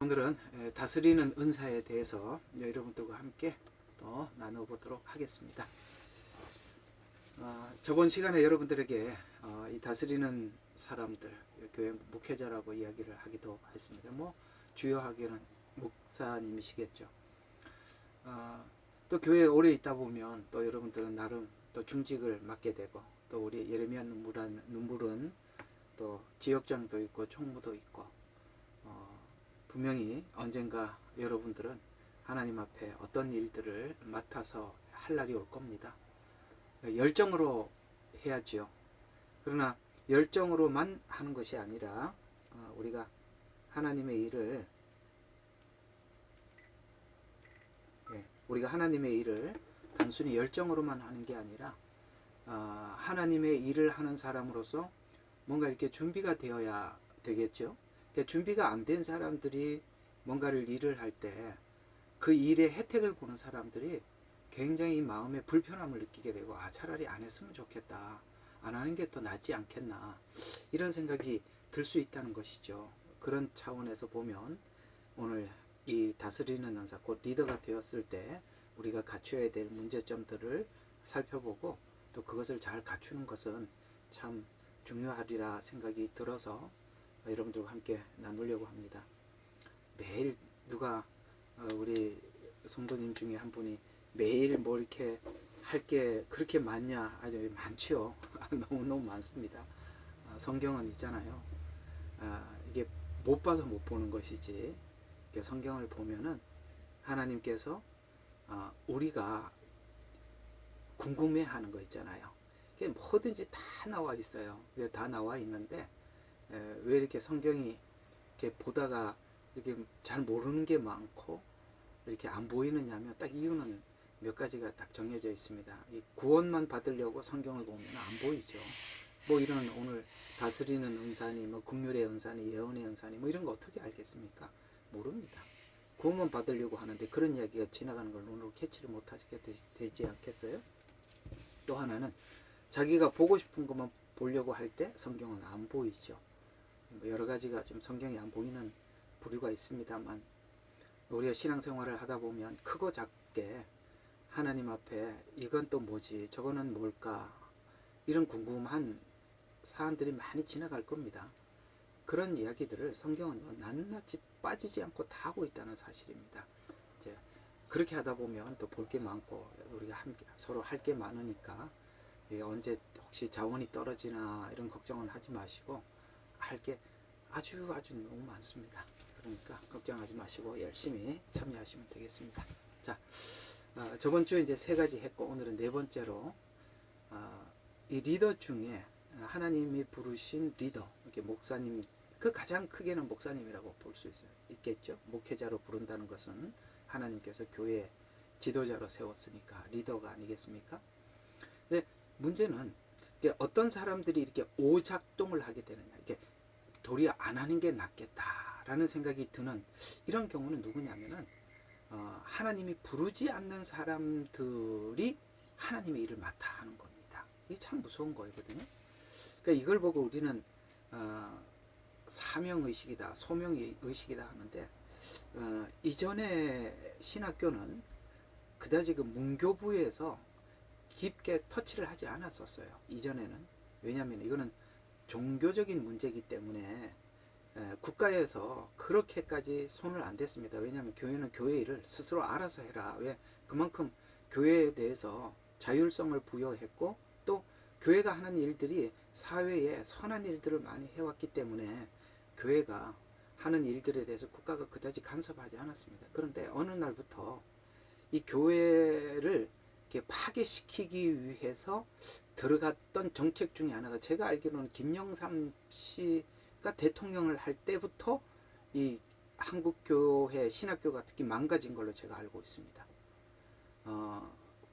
오늘은 다스리는 은사에 대해서 여러분들과 함께 또 나눠보도록 하겠습니다. 저번 시간에 여러분들에게 이 다스리는 사람들, 교회 목회자라고 이야기를 하기도 했습니다. 주요하게는 목사님이시겠죠. 또 교회에 오래 있다 보면 또 여러분들은 나름 또 중직을 맡게 되고, 또 우리 예레미야 눈물은 또 지역장도 있고 총무도 있고, 분명히 언젠가 여러분들은 하나님 앞에 어떤 일들을 맡아서 할 날이 올 겁니다. 열정으로 해야지요. 그러나 열정으로만 하는 것이 아니라 우리가 하나님의 일을 단순히 열정으로만 하는 게 아니라 하나님의 일을 하는 사람으로서 뭔가 이렇게 준비가 되어야 되겠죠. 그러니까 준비가 안 된 사람들이 뭔가를 일을 할 때 그 일의 혜택을 보는 사람들이 굉장히 마음에 불편함을 느끼게 되고, 차라리 안 했으면 좋겠다, 안 하는 게 더 낫지 않겠나, 이런 생각이 들 수 있다는 것이죠. 그런 차원에서 보면 오늘 이 다스리는 은사, 곧 리더가 되었을 때 우리가 갖춰야 될 문제점들을 살펴보고, 또 그것을 잘 갖추는 것은 참 중요하리라 생각이 들어서 여러분들과 함께 나누려고 합니다. 매일 누가 우리 성도님 중에 한 분이 매일 이렇게 할 게 그렇게 많냐? 아주 많지요. 너무 많습니다. 성경은 있잖아요. 이게 못 봐서 못 보는 것이지, 성경을 보면은 하나님께서 우리가 궁금해하는 거 있잖아요. 뭐든지 다 나와 있어요. 다 나와 있는데 왜 이렇게 성경이 이렇게 보다가 이렇게 잘 모르는 게 많고 이렇게 안 보이느냐면, 딱 이유는 몇 가지가 딱 정해져 있습니다. 이 구원만 받으려고 성경을 보면 안 보이죠. 이런 오늘 다스리는 은사니, 긍휼의 은사니, 예언의 은사니, 이런 거 어떻게 알겠습니까? 모릅니다. 구원만 받으려고 하는데 그런 이야기가 지나가는 걸 눈으로 캐치를 못하게 되지 않겠어요? 또 하나는 자기가 보고 싶은 것만 보려고 할 때 성경은 안 보이죠. 여러 가지가 좀 성경이 안 보이는 부류가 있습니다만, 우리가 신앙생활을 하다 보면 크고 작게 하나님 앞에 이건 또 뭐지, 저거는 뭘까, 이런 궁금한 사안들이 많이 지나갈 겁니다. 그런 이야기들을 성경은 낱낱이 빠지지 않고 다 하고 있다는 사실입니다. 이제 그렇게 하다 보면 또 볼 게 많고 우리가 함께 서로 할 게 많으니까 언제 혹시 자원이 떨어지나 이런 걱정은 하지 마시고, 할 게 아주 너무 많습니다. 그러니까 걱정하지 마시고 열심히 참여하시면 되겠습니다. 자, 저번 주에 이제 세 가지 했고, 오늘은 네 번째로 이 리더 중에 하나님이 부르신 리더, 이렇게 목사님, 그 가장 크게는 목사님이라고 볼 수 있겠죠. 목회자로 부른다는 것은 하나님께서 교회 지도자로 세웠으니까 리더가 아니겠습니까? 근데 문제는 어떤 사람들이 이렇게 오작동을 하게 되느냐, 이렇게 도리어 안 하는 게 낫겠다라는 생각이 드는 이런 경우는 누구냐면은 하나님이 부르지 않는 사람들이 하나님의 일을 맡아 하는 겁니다. 이게 참 무서운 거거든요. 그러니까 이걸 보고 우리는 사명의식이다, 소명의식이다 하는데, 이전에 신학교는 그다지 그 문교부에서 깊게 터치를 하지 않았었어요. 이전에는. 왜냐하면 이거는 종교적인 문제이기 때문에 국가에서 그렇게까지 손을 안 댔습니다. 왜냐하면 교회는 교회 일을 스스로 알아서 해라. 왜? 그만큼 교회에 대해서 자율성을 부여했고, 또 교회가 하는 일들이 사회에 선한 일들을 많이 해왔기 때문에 교회가 하는 일들에 대해서 국가가 그다지 간섭하지 않았습니다. 그런데 어느 날부터 이 교회를 이렇게 파괴시키기 위해서 들어갔던 정책 중에 하나가, 제가 알기로는 김영삼 씨가 대통령을 할 때부터 이 한국교회 신학교가 특히 망가진 걸로 제가 알고 있습니다.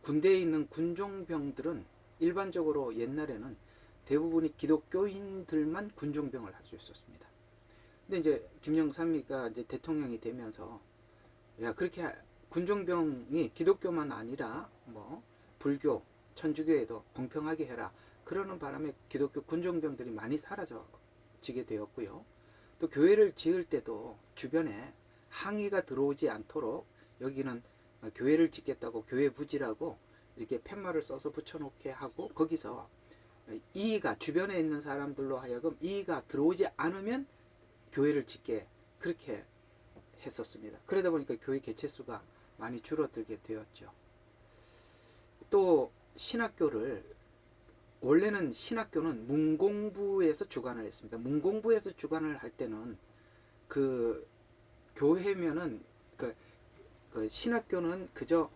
군대에 있는 군종병들은 일반적으로 옛날에는 대부분이 기독교인들만 군종병을 할 수 있었습니다. 근데 이제 김영삼이가 이제 대통령이 되면서, 그렇게 군종병이 기독교만 아니라 불교, 천주교에도 공평하게 해라, 그러는 바람에 기독교 군종병들이 많이 사라지게 되었고요. 또 교회를 지을 때도 주변에 항의가 들어오지 않도록 여기는 교회를 짓겠다고 교회 부지라고 이렇게 팻말을 써서 붙여놓게 하고 거기서 이의가 주변에 있는 사람들로 하여금 이의가 들어오지 않으면 교회를 짓게 그렇게 했었습니다. 그러다 보니까 교회 개체수가 많이 줄어들게 되었죠. 또 신학교를 원래는 신학교는 문공부에서 주관을 했습니다. 문공부에서 주관을 할 때는 그 교회면은 그 신학교는 그저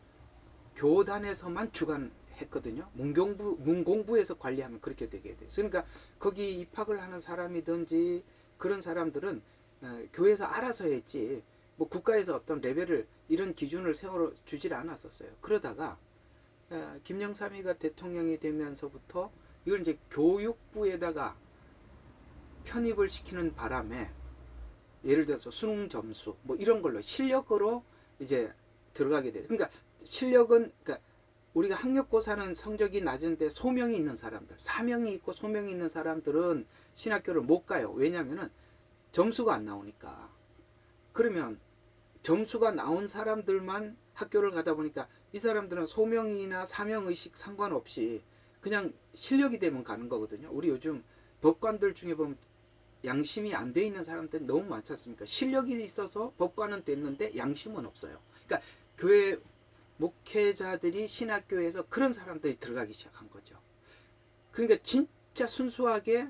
교단에서만 주관했거든요. 문공부에서 관리하면 그렇게 되게 돼요. 그러니까 거기 입학을 하는 사람이든지 그런 사람들은 교회에서 알아서 했지 뭐 국가에서 어떤 레벨을 이런 기준을 세워 주질 않았었어요. 그러다가 김영삼이가 대통령이 되면서부터 이걸 이제 교육부에다가 편입을 시키는 바람에 예를 들어서 수능 점수 뭐 이런 걸로 실력으로 이제 들어가게 돼요. 그러니까 실력은 그러니까 우리가 학력고사는 성적이 낮은데 소명이 있는 사람들, 사명이 있고 소명이 있는 사람들은 신학교를 못 가요. 왜냐하면은 점수가 안 나오니까. 그러면 점수가 나온 사람들만 학교를 가다 보니까 이 사람들은 소명이나 사명의식 상관없이 그냥 실력이 되면 가는 거거든요. 우리 요즘 법관들 중에 보면 양심이 안 돼 있는 사람들이 너무 많지 않습니까? 실력이 있어서 법관은 됐는데 양심은 없어요. 그러니까 교회 목회자들이 신학교에서 그런 사람들이 들어가기 시작한 거죠. 그러니까 진짜 순수하게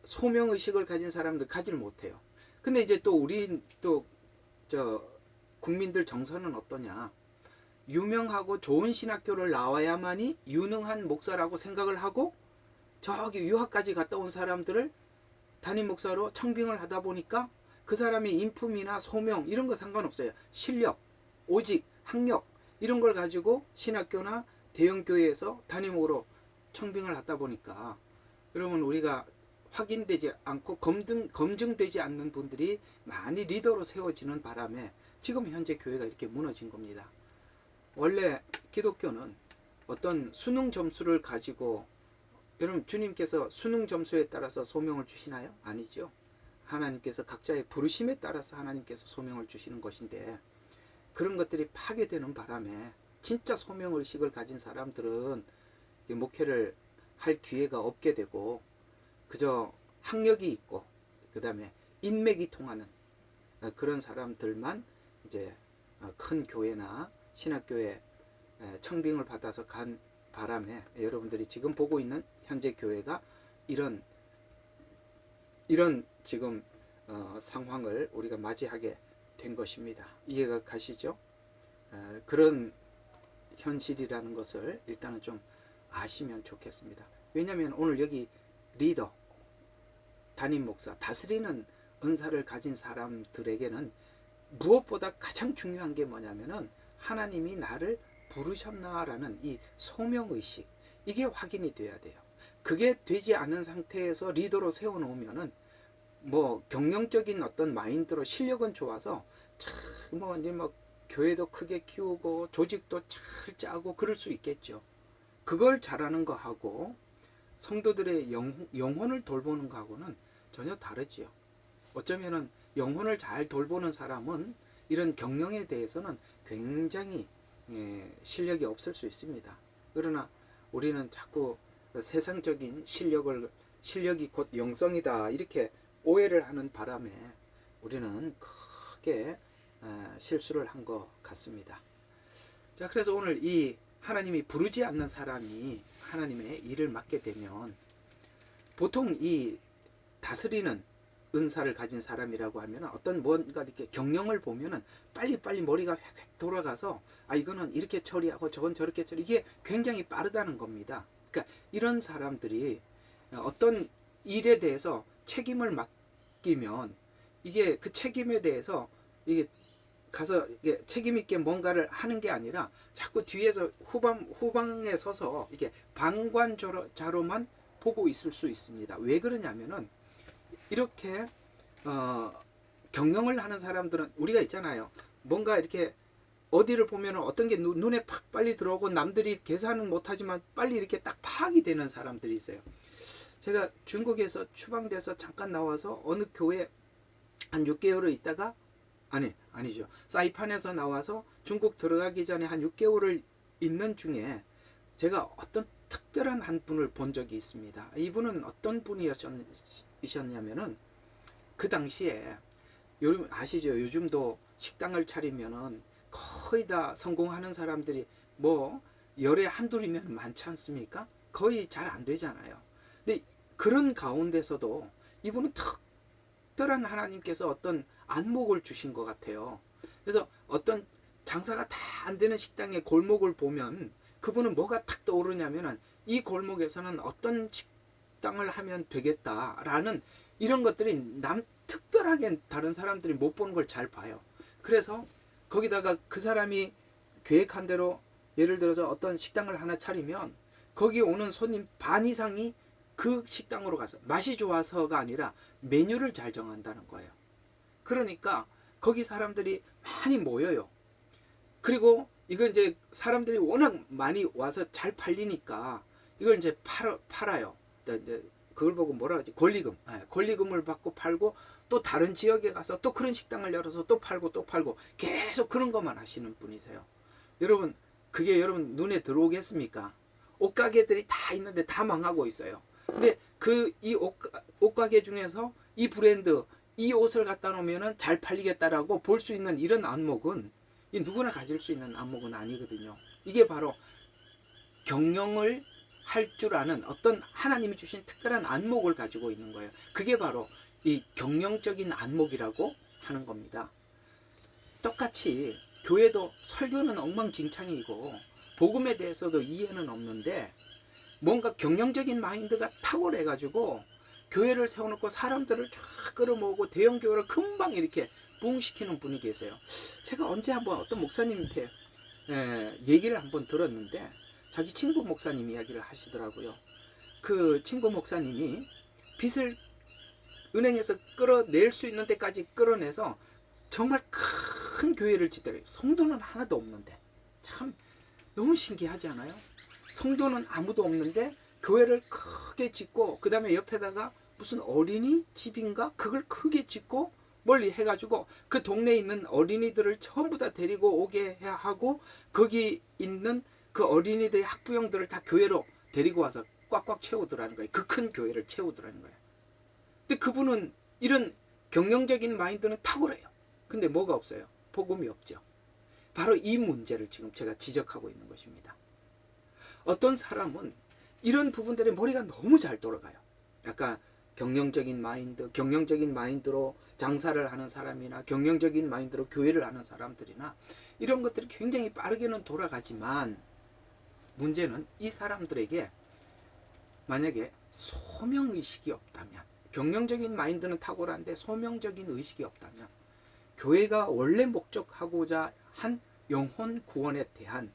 소명의식을 가진 사람들 가지를 못해요. 근데 이제 또 우리 또 국민들 정서는 어떠냐? 유명하고 좋은 신학교를 나와야만이 유능한 목사라고 생각을 하고 저기 유학까지 갔다 온 사람들을 담임 목사로 청빙을 하다 보니까 그 사람의 인품이나 소명 이런 거 상관없어요. 실력, 오직, 학력 이런 걸 가지고 신학교나 대형교회에서 담임으로 청빙을 하다 보니까 여러분 우리가 확인되지 않고 검증되지 않는 분들이 많이 리더로 세워지는 바람에 지금 현재 교회가 이렇게 무너진 겁니다. 원래 기독교는 어떤 수능 점수를 가지고 여러분 주님께서 수능 점수에 따라서 소명을 주시나요? 아니죠. 하나님께서 각자의 부르심에 따라서 하나님께서 소명을 주시는 것인데 그런 것들이 파괴되는 바람에 진짜 소명의식을 가진 사람들은 목회를 할 기회가 없게 되고 그저 학력이 있고 그 다음에 인맥이 통하는 그런 사람들만 이제 큰 교회나 신학교에 청빙을 받아서 간 바람에 여러분들이 지금 보고 있는 현재 교회가 이런 지금 상황을 우리가 맞이하게 된 것입니다. 이해가 가시죠? 그런 현실이라는 것을 일단은 좀 아시면 좋겠습니다. 왜냐하면 오늘 여기 리더, 담임 목사, 다스리는 은사를 가진 사람들에게는 무엇보다 가장 중요한 게 뭐냐면은 하나님이 나를 부르셨나라는 이 소명의식 이게 확인이 돼야 돼요. 그게 되지 않은 상태에서 리더로 세워놓으면은 뭐 경영적인 어떤 마인드로 실력은 좋아서 뭐 이제 뭐 교회도 크게 키우고 조직도 잘 짜고 그럴 수 있겠죠. 그걸 잘하는 거하고 성도들의 영혼을 돌보는 거하고는 전혀 다르지요. 어쩌면은 영혼을 잘 돌보는 사람은 이런 경영에 대해서는 굉장히 실력이 없을 수 있습니다. 그러나 우리는 자꾸 세상적인 실력이 곧 영성이다 이렇게 오해를 하는 바람에 우리는 크게 실수를 한 것 같습니다. 자, 그래서 오늘 이 하나님이 부르지 않는 사람이 하나님의 일을 맡게 되면 보통 이 다스리는 은사를 가진 사람이라고 하면 어떤 뭔가 이렇게 경영을 보면은 빨리빨리 머리가 휙휙 돌아가서 이거는 이렇게 처리하고 저건 저렇게 처리 이게 굉장히 빠르다는 겁니다. 그러니까 이런 사람들이 어떤 일에 대해서 책임을 맡기면 이게 그 책임에 대해서 이게 가서 이게 책임 있게 뭔가를 하는 게 아니라 자꾸 뒤에서 후방에 서서 이게 방관자로만 보고 있을 수 있습니다. 왜 그러냐면은 이렇게 경영을 하는 사람들은 우리가 있잖아요. 뭔가 이렇게 어디를 보면 어떤 게 눈에 팍 빨리 들어오고 남들이 계산은 못하지만 빨리 이렇게 딱 파악이 되는 사람들이 있어요. 제가 중국에서 추방돼서 잠깐 나와서 어느 교회 한 6개월을 있다가 아니죠. 사이판에서 나와서 중국 들어가기 전에 한 6개월을 있는 중에 제가 어떤 특별한 한 분을 본 적이 있습니다. 이분은 어떤 분이셨냐면은 그 당시에 여러분 아시죠? 요즘도 식당을 차리면은 거의 다 성공하는 사람들이 뭐 열에 한둘이면 많지 않습니까? 거의 잘 안 되잖아요. 근데 그런 가운데서도 이분은 특별한 하나님께서 어떤 안목을 주신 것 같아요. 그래서 어떤 장사가 다 안 되는 식당의 골목을 보면 그분은 뭐가 탁 떠오르냐면은 이 골목에서는 어떤 식당을 하면 되겠다라는 이런 것들이 특별하게 다른 사람들이 못 보는 걸 잘 봐요. 그래서 거기다가 그 사람이 계획한 대로 예를 들어서 어떤 식당을 하나 차리면 거기 오는 손님 반 이상이 그 식당으로 가서 맛이 좋아서가 아니라 메뉴를 잘 정한다는 거예요. 그러니까 거기 사람들이 많이 모여요. 그리고 이건 이제 사람들이 워낙 많이 와서 잘 팔리니까 이걸 이제 팔아요. 이제 그걸 보고 뭐라 하지? 권리금. 권리금을 받고 팔고 또 다른 지역에 가서 또 그런 식당을 열어서 또 팔고 또 팔고 계속 그런 것만 하시는 분이세요. 여러분 그게 여러분 눈에 들어오겠습니까? 옷가게들이 다 있는데 다 망하고 있어요. 근데 그 이 옷가게 중에서 이 브랜드 이 옷을 갖다 놓으면은 잘 팔리겠다라고 볼 수 있는 이런 안목은 이 누구나 가질 수 있는 안목은 아니거든요. 이게 바로 경영을 할 줄 아는 어떤 하나님이 주신 특별한 안목을 가지고 있는 거예요. 그게 바로 이 경영적인 안목이라고 하는 겁니다. 똑같이 교회도 설교는 엉망진창이고 복음에 대해서도 이해는 없는데 뭔가 경영적인 마인드가 탁월해 가지고 교회를 세워놓고 사람들을 쫙 끌어모으고 대형 교회를 금방 이렇게 부흥시키는 분이 계세요. 제가 언제 한번 어떤 목사님한테 얘기를 한번 들었는데 자기 친구 목사님 이야기를 하시더라고요. 그 친구 목사님이 빚을 은행에서 끌어낼 수 있는 데까지 끌어내서 정말 큰 교회를 짓더래요. 성도는 하나도 없는데. 참 너무 신기하지 않아요? 성도는 아무도 없는데 교회를 크게 짓고 그 다음에 옆에다가 무슨 어린이집인가? 그걸 크게 짓고 멀리 해가지고 그 동네에 있는 어린이들을 전부 다 데리고 오게 해야 하고 거기 있는 그 어린이들의 학부형들을 다 교회로 데리고 와서 꽉꽉 채우더라는 거예요. 그 큰 교회를 채우더라는 거예요. 근데 그분은 이런 경영적인 마인드는 탁월해요. 근데 뭐가 없어요? 복음이 없죠. 바로 이 문제를 지금 제가 지적하고 있는 것입니다. 어떤 사람은 이런 부분들에 머리가 너무 잘 돌아가요. 약간 경영적인 마인드로 장사를 하는 사람이나 경영적인 마인드로 교회를 하는 사람들이나 이런 것들이 굉장히 빠르게는 돌아가지만 문제는 이 사람들에게 만약에 소명의식이 없다면 경영적인 마인드는 탁월한데 소명적인 의식이 없다면 교회가 원래 목적하고자 한 영혼 구원에 대한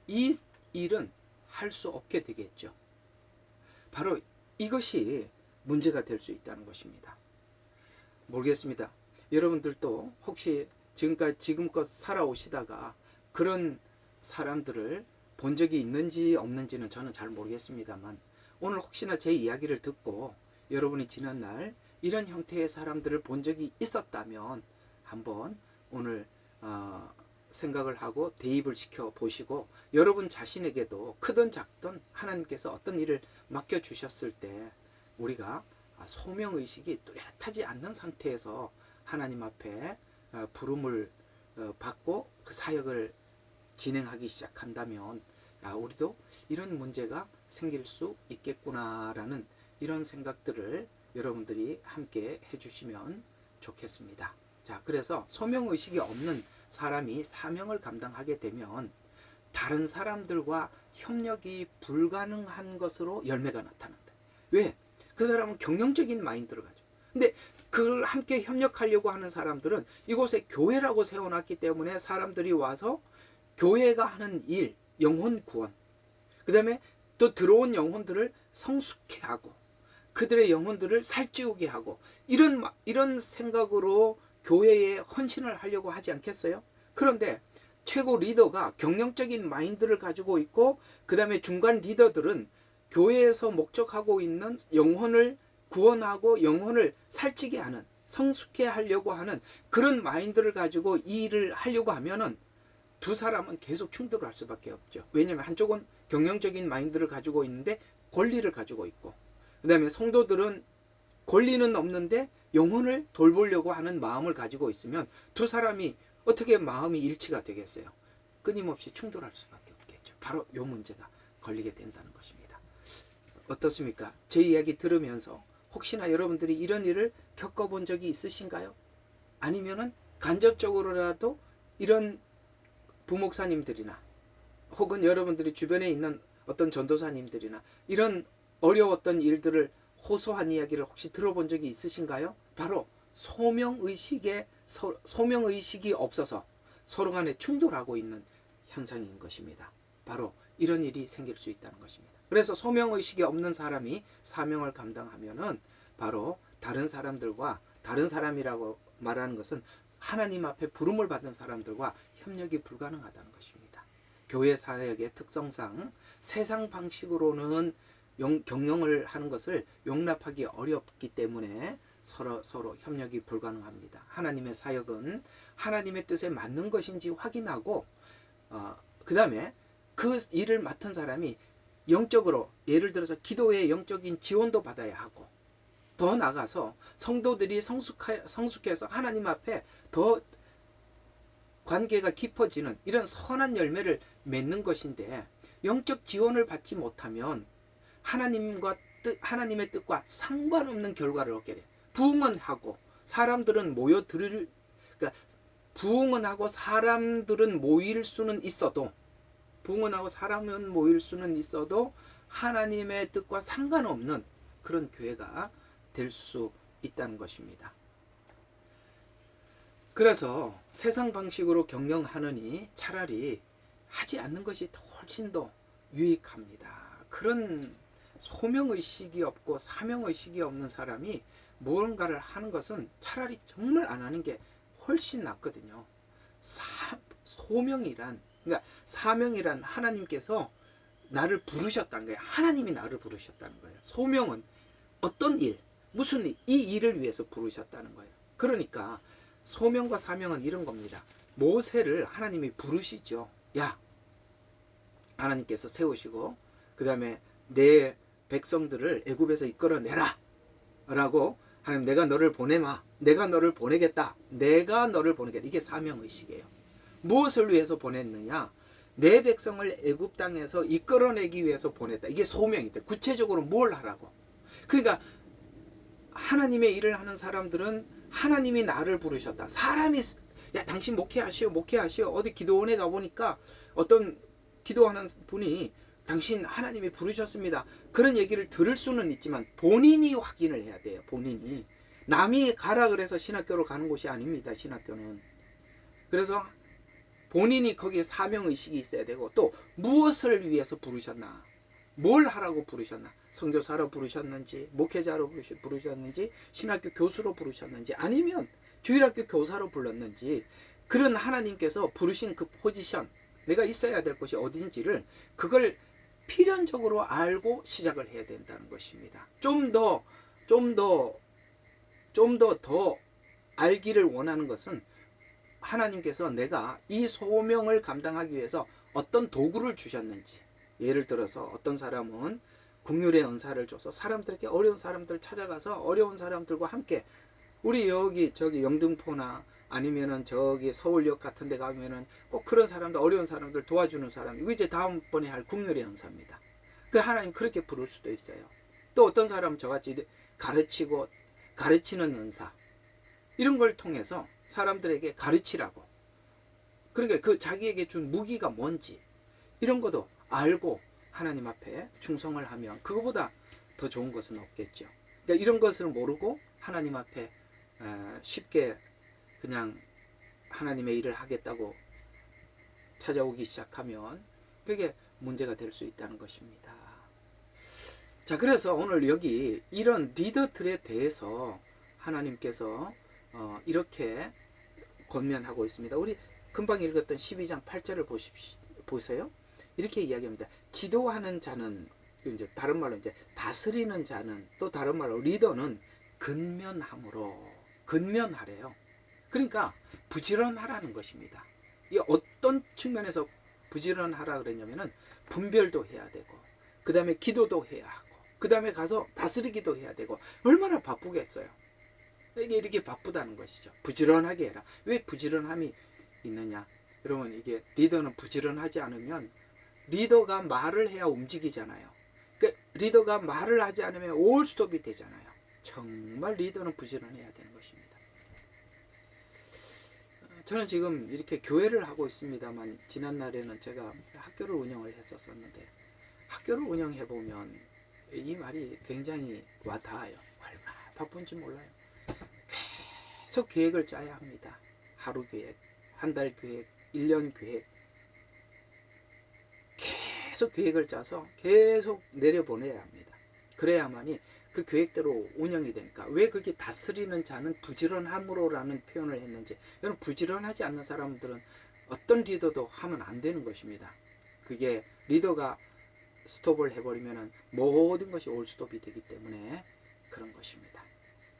이 일은 할 수 없게 되겠죠. 바로 이것이 문제가 될 수 있다는 것입니다. 모르겠습니다. 여러분들도 혹시 지금껏 살아오시다가 그런 사람들을 본 적이 있는지 없는지는 저는 잘 모르겠습니다만 오늘 혹시나 제 이야기를 듣고 여러분이 지난날 이런 형태의 사람들을 본 적이 있었다면 한번 오늘 생각을 하고 대입을 시켜 보시고 여러분 자신에게도 크든 작든 하나님께서 어떤 일을 맡겨주셨을 때 우리가 소명의식이 뚜렷하지 않는 상태에서 하나님 앞에 부름을 받고 그 사역을 진행하기 시작한다면 우리도 이런 문제가 생길 수 있겠구나라는 이런 생각들을 여러분들이 함께 해주시면 좋겠습니다. 자, 그래서 소명의식이 없는 사람이 사명을 감당하게 되면 다른 사람들과 협력이 불가능한 것으로 열매가 나타난다. 왜? 그 사람은 경영적인 마인드를 가지고. 근데 그걸 함께 협력하려고 하는 사람들은 이곳에 교회라고 세워놨기 때문에 사람들이 와서 교회가 하는 일, 영혼 구원, 그 다음에 또 들어온 영혼들을 성숙해 하고 그들의 영혼들을 살찌우게 하고 이런 생각으로 교회에 헌신을 하려고 하지 않겠어요? 그런데 최고 리더가 경영적인 마인드를 가지고 있고 그 다음에 중간 리더들은 교회에서 목적하고 있는 영혼을 구원하고 영혼을 살찌게 하는 성숙해 하려고 하는 그런 마인드를 가지고 이 일을 하려고 하면은 두 사람은 계속 충돌할 수밖에 없죠. 왜냐하면 한쪽은 경영적인 마인드를 가지고 있는데 권리를 가지고 있고, 그 다음에 성도들은 권리는 없는데 영혼을 돌보려고 하는 마음을 가지고 있으면 두 사람이 어떻게 마음이 일치가 되겠어요? 끊임없이 충돌할 수밖에 없겠죠. 바로 이 문제가 걸리게 된다는 것입니다. 어떻습니까? 제 이야기 들으면서 혹시나 여러분들이 이런 일을 겪어본 적이 있으신가요? 아니면은 간접적으로라도 이런 부목사님들이나 혹은 여러분들이 주변에 있는 어떤 전도사님들이나 이런 어려웠던 일들을 호소한 이야기를 혹시 들어본 적이 있으신가요? 바로 소명의식이 없어서 서로 간에 충돌하고 있는 현상인 것입니다. 바로 이런 일이 생길 수 있다는 것입니다. 그래서 소명의식이 없는 사람이 사명을 감당하면은 바로 다른 사람들과, 다른 사람이라고 말하는 것은 하나님 앞에 부름을 받은 사람들과 협력이 불가능하다는 것입니다. 교회 사역의 특성상 세상 방식으로는 경영을 하는 것을 용납하기 어렵기 때문에 서로 협력이 불가능합니다. 하나님의 사역은 하나님의 뜻에 맞는 것인지 확인하고 그 다음에 그 일을 맡은 사람이 영적으로, 예를 들어서 기도의 영적인 지원도 받아야 하고, 더 나아가서 성도들이 성숙해서 하나님 앞에 더 관계가 깊어지는 이런 선한 열매를 맺는 것인데, 영적 지원을 받지 못하면 하나님의 뜻과 상관없는 결과를 얻게 돼요. 부흥은 하고 사람들은 그러니까 부흥은 하고 사람들은 모일 수는 있어도, 하나님의 뜻과 상관없는 그런 교회가 될 수 있다는 것입니다. 그래서 세상 방식으로 경영하느니 차라리 하지 않는 것이 훨씬 더 유익합니다. 그런 소명의식이 없고 사명의식이 없는 사람이 무언가를 하는 것은 차라리 정말 안 하는 게 훨씬 낫거든요. 그러니까 사명이란 하나님께서 나를 부르셨다는 거예요. 하나님이 나를 부르셨다는 거예요. 소명은 어떤 일, 무슨 일, 이 일을 위해서 부르셨다는 거예요. 그러니까 소명과 사명은 이런 겁니다. 모세를 하나님이 부르시죠. 야, 하나님께서 세우시고 그 다음에 내 백성들을 애굽에서 이끌어내라 라고, 하나님 내가 너를 보내마, 내가 너를 보내겠다, 이게 사명의식이에요. 무엇을 위해서 보냈느냐? 내 백성을 애굽 땅에서 이끌어내기 위해서 보냈다. 이게 소명이다. 구체적으로 뭘 하라고. 그러니까 하나님의 일을 하는 사람들은 하나님이 나를 부르셨다. 사람이 야 당신 목회하시오 어디 기도원에 가보니까 어떤 기도하는 분이 당신 하나님이 부르셨습니다. 그런 얘기를 들을 수는 있지만 본인이 확인을 해야 돼요. 본인이. 남이 가라 그래서 신학교로 가는 곳이 아닙니다. 신학교는. 그래서 본인이 거기에 사명의식이 있어야 되고, 또 무엇을 위해서 부르셨나, 뭘 하라고 부르셨나, 선교사로 부르셨는지, 목회자로 부르셨는지, 신학교 교수로 부르셨는지, 아니면 주일학교 교사로 불렀는지, 그런 하나님께서 부르신 그 포지션, 내가 있어야 될 곳이 어딘지를 그걸 필연적으로 알고 시작을 해야 된다는 것입니다. 좀 더 알기를 원하는 것은 하나님께서 내가 이 소명을 감당하기 위해서 어떤 도구를 주셨는지, 예를 들어서 어떤 사람은 긍휼의 은사를 줘서 사람들에게, 어려운 사람들 찾아가서 어려운 사람들과 함께, 우리 저기 영등포나 아니면은 저기 서울역 같은 데 가면은 꼭 그런 사람들, 어려운 사람들 도와주는 사람, 이거 이제 다음번에 할 긍휼의 은사입니다. 그 하나님 그렇게 부를 수도 있어요. 또 어떤 사람은 저같이 가르치는 은사, 이런 걸 통해서 사람들에게 가르치라고, 그러니까 그 자기에게 준 무기가 뭔지 이런 것도 알고 하나님 앞에 충성을 하면 그거보다 더 좋은 것은 없겠죠. 그러니까 이런 것을 모르고 하나님 앞에 쉽게 그냥 하나님의 일을 하겠다고 찾아오기 시작하면 그게 문제가 될 수 있다는 것입니다. 자, 그래서 오늘 여기 이런 리더들에 대해서 하나님께서 이렇게 권면하고 있습니다. 우리 금방 읽었던 12장 8절을 보세요. 이렇게 이야기합니다. 지도하는 자는, 이제 다른 말로 이제 다스리는 자는, 또 다른 말로 리더는 근면함으로 근면하래요. 그러니까 부지런하라는 것입니다. 이 어떤 측면에서 부지런하라 그랬냐면은 분별도 해야 되고, 그 다음에 기도도 해야 하고, 그 다음에 가서 다스리기도 해야 되고, 얼마나 바쁘겠어요. 이게 이렇게 바쁘다는 것이죠. 부지런하게 해라. 왜 부지런함이 있느냐? 여러분, 이게 리더는 부지런하지 않으면 리더가 말을 해야 움직이잖아요. 그러니까 리더가 말을 하지 않으면 올스톱이 되잖아요. 정말 리더는 부지런해야 되는 것입니다. 저는 지금 이렇게 교회를 하고 있습니다만, 지난날에는 제가 학교를 운영을 했었는데, 학교를 운영해 보면 이 말이 굉장히 와닿아요. 얼마나 바쁜지 몰라요. 계속 계획을 짜야 합니다. 하루 계획, 한 달 계획, 1년 계획, 계속 계획을 짜서 계속 내려보내야 합니다. 그래야만이 그 계획대로 운영이 되니까. 왜 그게 다스리는 자는 부지런함으로라는 표현을 했는지, 여러분, 부지런하지 않는 사람들은 어떤 리더도 하면 안 되는 것입니다. 그게 리더가 스톱을 해버리면 모든 것이 올스톱이 되기 때문에 그런 것입니다.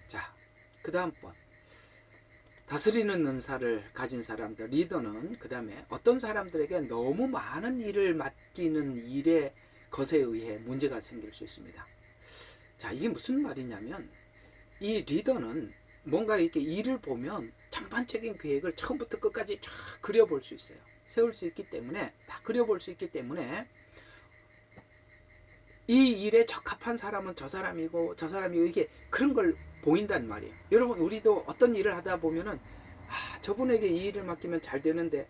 자, 그 다음 번, 다스리는 은사를 가진 사람들, 리더는 그 다음에 어떤 사람들에게 너무 많은 일을 맡기는 일의 것에 의해 문제가 생길 수 있습니다. 자, 이게 무슨 말이냐면, 이 리더는 뭔가 이렇게 일을 보면 전반적인 계획을 처음부터 끝까지 쫙 그려볼 수 있어요. 세울 수 있기 때문에, 다 그려볼 수 있기 때문에, 이 일에 적합한 사람은 저 사람이고 저 사람이고, 이게 그런 걸 보인단 말이에요. 여러분, 우리도 어떤 일을 하다 보면은, 저분에게 이 일을 맡기면 잘 되는데,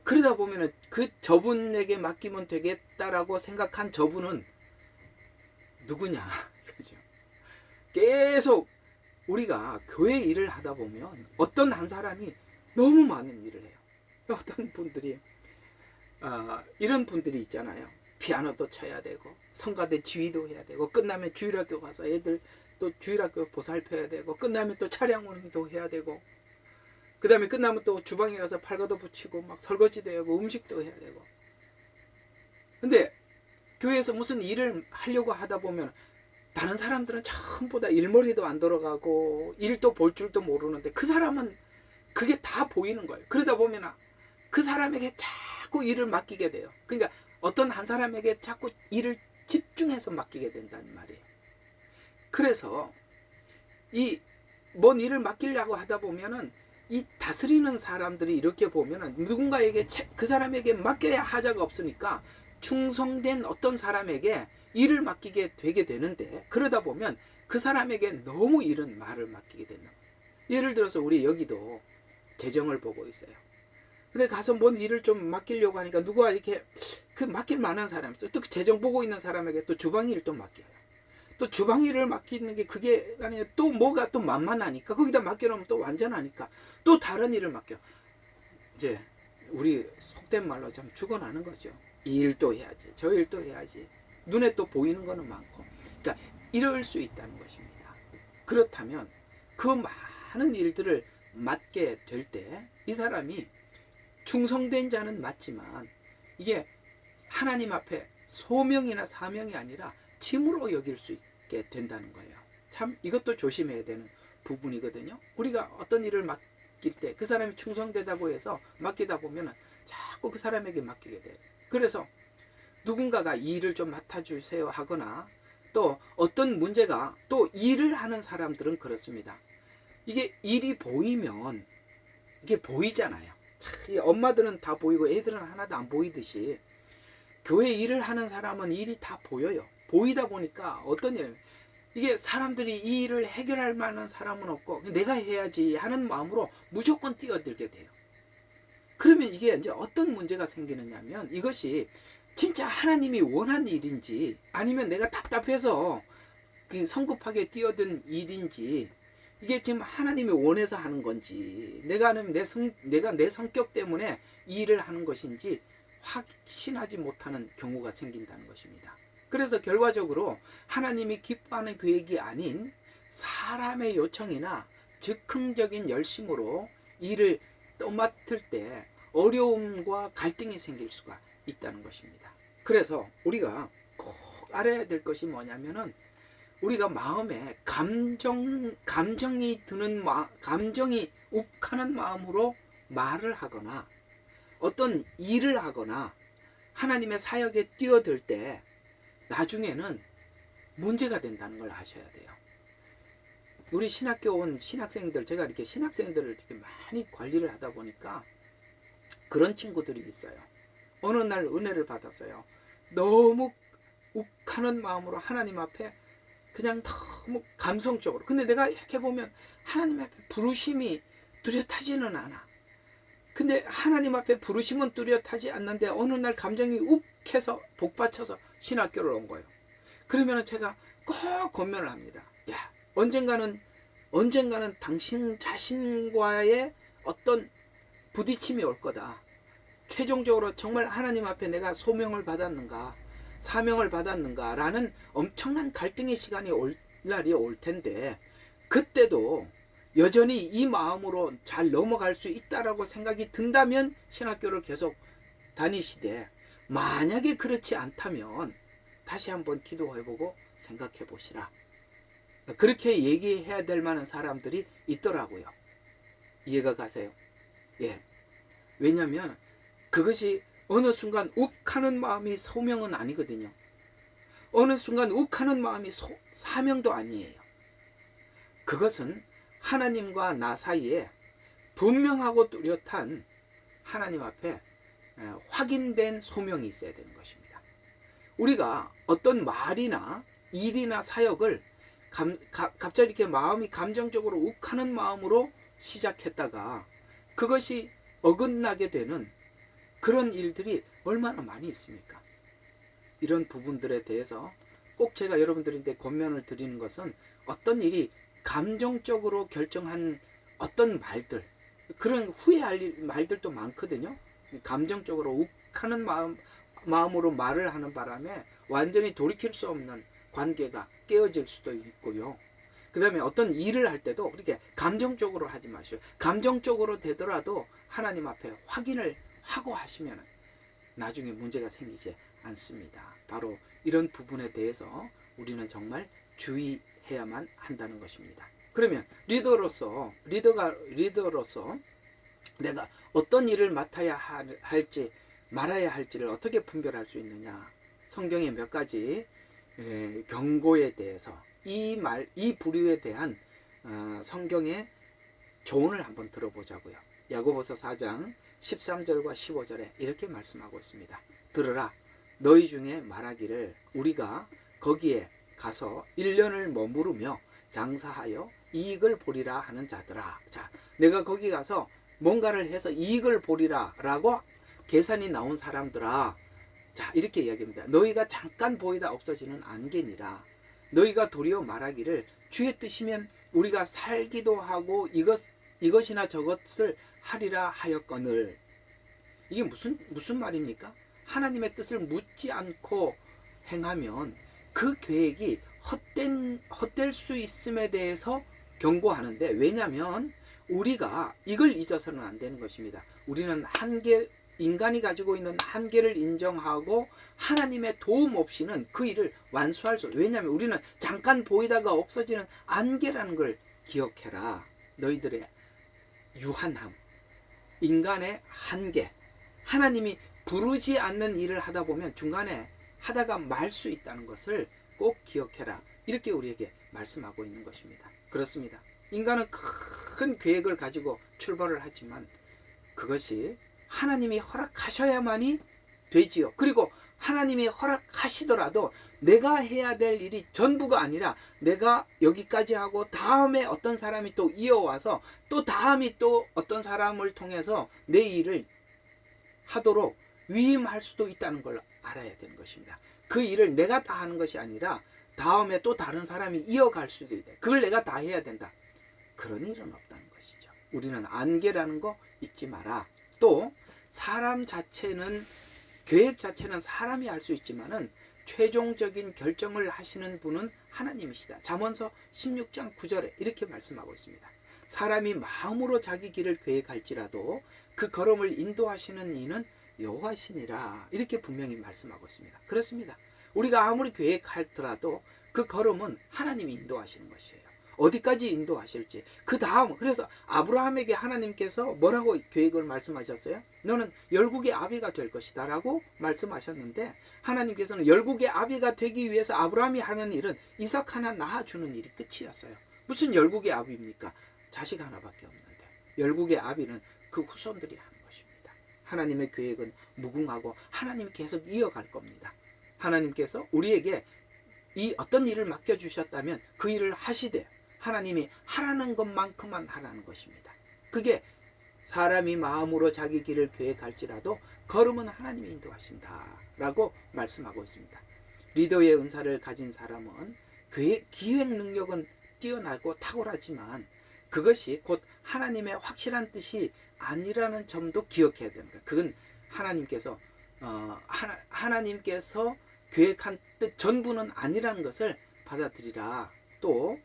그러다 보면은 그 저분에게 맡기면 되겠다라고 생각한 저분은 누구냐? 그죠? 계속 우리가 교회 일을 하다 보면 어떤 한 사람이 너무 많은 일을 해요. 어떤 분들이 이런 분들이 있잖아요. 피아노도 쳐야 되고, 성가대 지휘도 해야 되고, 끝나면 주일학교 가서 애들 또 주일학교 보살펴야 되고, 끝나면 또 차량 운행도 해야 되고, 그 다음에 끝나면 또 주방에 가서 팔과도 붙이고 막 설거지도 하고 음식도 해야 되고. 근데 교회에서 무슨 일을 하려고 하다 보면 다른 사람들은 전부 다 일머리도 안 돌아가고 일도 볼 줄도 모르는데, 그 사람은 그게 다 보이는 거예요. 그러다 보면 그 사람에게 자꾸 일을 맡기게 돼요. 그러니까 어떤 한 사람에게 자꾸 일을 집중해서 맡기게 된다는 말이에요. 그래서 이 뭔 일을 맡기려고 하다 보면은 이 다스리는 사람들이 이렇게 보면은 누군가에게 그 사람에게 맡겨야 하자가 없으니까 충성된 어떤 사람에게 일을 맡기게 되게 되는데, 그러다 보면 그 사람에게 너무 이런 말을 맡기게 된다. 예를 들어서 우리 여기도 재정을 보고 있어요. 근데 가서 뭔 일을 좀 맡기려고 하니까 누가 이렇게 그 맡길 만한 사람이 있어요. 또 재정 보고 있는 사람에게 또 주방 일을 또 맡겨요. 또 주방 일을 맡기는 게 그게 아니에요. 또 뭐가 또 만만하니까 거기다 맡겨놓으면 또 완전하니까 또 다른 일을 맡겨. 이제 우리 속된 말로 참 죽어나는 거죠. 이 일도 해야지, 저 일도 해야지. 눈에 또 보이는 거는 많고. 그러니까 이럴 수 있다는 것입니다. 그렇다면 그 많은 일들을 맡게 될 때 이 사람이 충성된 자는 맞지만 이게 하나님 앞에 소명이나 사명이 아니라 짐으로 여길 수 있게 된다는 거예요. 참 이것도 조심해야 되는 부분이거든요. 우리가 어떤 일을 맡길 때 그 사람이 충성되다고 해서 맡기다 보면 자꾸 그 사람에게 맡기게 돼요. 그래서 누군가가 이 일을 좀 맡아주세요 하거나, 또 어떤 문제가, 또 일을 하는 사람들은 그렇습니다. 이게 일이 보이면 이게 보이잖아요. 엄마들은 다 보이고 애들은 하나도 안 보이듯이 교회 일을 하는 사람은 일이 다 보여요. 보이다 보니까 어떤 일, 이게 사람들이 이 일을 해결할 만한 사람은 없고 내가 해야지 하는 마음으로 무조건 뛰어들게 돼요. 그러면 이게 이제 어떤 문제가 생기느냐면, 이것이 진짜 하나님이 원한 일인지 아니면 내가 답답해서 그 성급하게 뛰어든 일인지, 이게 지금 하나님이 원해서 하는 건지, 내가 내 성격 때문에 이 일을 하는 것인지 확신하지 못하는 경우가 생긴다는 것입니다. 그래서 결과적으로 하나님이 기뻐하는 계획이 아닌 사람의 요청이나 즉흥적인 열심으로 일을 떠맡을 때 어려움과 갈등이 생길 수가 있다는 것입니다. 그래서 우리가 꼭 알아야 될 것이 뭐냐면은, 우리가 마음에 감정이 드는 감정이 욱하는 마음으로 말을 하거나 어떤 일을 하거나 하나님의 사역에 뛰어들 때 나중에는 문제가 된다는 걸 아셔야 돼요. 우리 신학교 온 신학생들, 제가 이렇게 신학생들을 이렇게 많이 관리를 하다 보니까 그런 친구들이 있어요. 어느 날 은혜를 받았어요. 너무 욱하는 마음으로 하나님 앞에 그냥 너무 감성적으로. 근데 내가 이렇게 보면 하나님 앞에 부르심이 뚜렷하지는 않아. 근데 하나님 앞에 부르심은 뚜렷하지 않는데 어느 날 감정이 욱해서 복받쳐서 신학교를 온 거예요. 그러면 제가 꼭 권면을 합니다. 야, 언젠가는 당신 자신과의 어떤 부딪힘이 올 거다. 최종적으로 정말 하나님 앞에 내가 소명을 받았는가, 사명을 받았는가 라는 엄청난 갈등의 시간이 올 날이 올 텐데, 그때도 여전히 이 마음으로 잘 넘어갈 수 있다라고 생각이 든다면 신학교를 계속 다니시되, 만약에 그렇지 않다면 다시 한번 기도해보고 생각해보시라. 그렇게 얘기해야 될 만한 사람들이 있더라고요. 이해가 가세요? 예. 왜냐하면 그것이 어느 순간 욱하는 마음이 소명은 아니거든요. 어느 순간 욱하는 마음이 사명도 아니에요. 그것은 하나님과 나 사이에 분명하고 뚜렷한 하나님 앞에 확인된 소명이 있어야 되는 것입니다. 우리가 어떤 말이나 일이나 사역을 갑자기 이렇게 마음이 감정적으로 욱하는 마음으로 시작했다가 그것이 어긋나게 되는 그런 일들이 얼마나 많이 있습니까? 이런 부분들에 대해서 꼭 제가 여러분들한테 권면을 드리는 것은 어떤 일이 감정적으로 결정한 어떤 말들, 그런 후회할 말들도 많거든요. 감정적으로 욱하는 마음으로 말을 하는 바람에 완전히 돌이킬 수 없는 관계가 깨어질 수도 있고요. 그 다음에 어떤 일을 할 때도 그렇게 감정적으로 하지 마시오. 감정적으로 되더라도 하나님 앞에 확인을 하고 하시면 나중에 문제가 생기지 않습니다. 바로 이런 부분에 대해서 우리는 정말 주의해야만 한다는 것입니다. 그러면 리더로서 내가 어떤 일을 맡아야 할지 말아야 할지를 어떻게 분별할 수 있느냐? 성경의 몇 가지 경고에 대해서 이 부류에 대한 성경의 조언을 한번 들어보자고요. 야고보서 4장 13절과 15절에 이렇게 말씀하고 있습니다. 들으라, 너희 중에 말하기를 우리가 거기에 가서 1년을 머무르며 장사하여 이익을 보리라 하는 자들아. 자, 내가 거기 가서 뭔가를 해서 이익을 보리라 라고 계산이 나온 사람들아. 자, 이렇게 이야기합니다. 너희가 잠깐 보이다 없어지는 안개니라. 너희가 도리어 말하기를 주의 뜻이면 우리가 살기도 하고 이것이나 저것을 하리라 하였거늘. 이게 무슨 말입니까? 하나님의 뜻을 묻지 않고 행하면 그 계획이 헛될 수 있음에 대해서 경고하는데, 왜냐하면 우리가 이걸 잊어서는 안 되는 것입니다. 우리는 인간이 가지고 있는 한계를 인정하고 하나님의 도움 없이는 그 일을 완수할 수 없어요. 왜냐하면 우리는 잠깐 보이다가 없어지는 안개라는 걸 기억해라. 너희들의 유한함, 인간의 한계, 하나님이 부르지 않는 일을 하다 보면 중간에 하다가 말 수 있다는 것을 꼭 기억해라. 이렇게 우리에게 말씀하고 있는 것입니다. 그렇습니다. 인간은 큰 계획을 가지고 출발을 하지만 그것이 하나님이 허락하셔야만이 되지요. 그리고 하나님이 허락하시더라도 내가 해야 될 일이 전부가 아니라 내가 여기까지 하고 다음에 어떤 사람이 또 이어와서 또 다음이 또 어떤 사람을 통해서 내 일을 하도록 위임할 수도 있다는 걸 알아야 되는 것입니다. 그 일을 내가 다 하는 것이 아니라 다음에 또 다른 사람이 이어갈 수도 있다. 그걸 내가 다 해야 된다. 그런 일은 없다는 것이죠. 우리는 안개라는 거 잊지 마라. 또 사람 자체는, 계획 자체는 사람이 할 수 있지만은 최종적인 결정을 하시는 분은 하나님이시다. 잠언서 16장 9절에 이렇게 말씀하고 있습니다. 사람이 마음으로 자기 길을 계획할지라도 그 걸음을 인도하시는 이는 여호와시니라. 이렇게 분명히 말씀하고 있습니다. 그렇습니다. 우리가 아무리 계획하더라도 그 걸음은 하나님이 인도하시는 것이에요. 어디까지 인도하실지. 그 다음, 그래서 아브라함에게 하나님께서 뭐라고 계획을 말씀하셨어요? 너는 열국의 아비가 될 것이다 라고 말씀하셨는데, 하나님께서는 열국의 아비가 되기 위해서 아브라함이 하는 일은 이삭 하나 낳아주는 일이 끝이었어요. 무슨 열국의 아비입니까? 자식 하나밖에 없는데. 열국의 아비는 그 후손들이 하는 것입니다. 하나님의 계획은 무궁하고 하나님 계속 이어갈 겁니다. 하나님께서 우리에게 이 어떤 일을 맡겨주셨다면 그 일을 하시되 하나님이 하라는 것만큼만 하라는 것입니다. 그게 사람이 마음으로 자기 길을 계획할지라도 걸음은 하나님이 인도하신다 라고 말씀하고 있습니다. 리더의 은사를 가진 사람은 기획 능력은 뛰어나고 탁월하지만 그것이 곧 하나님의 확실한 뜻이 아니라는 점도 기억해야 되는 거예요. 그건 하나님께서 하나님께서 계획한 뜻 전부는 아니라는 것을 받아들이라. 또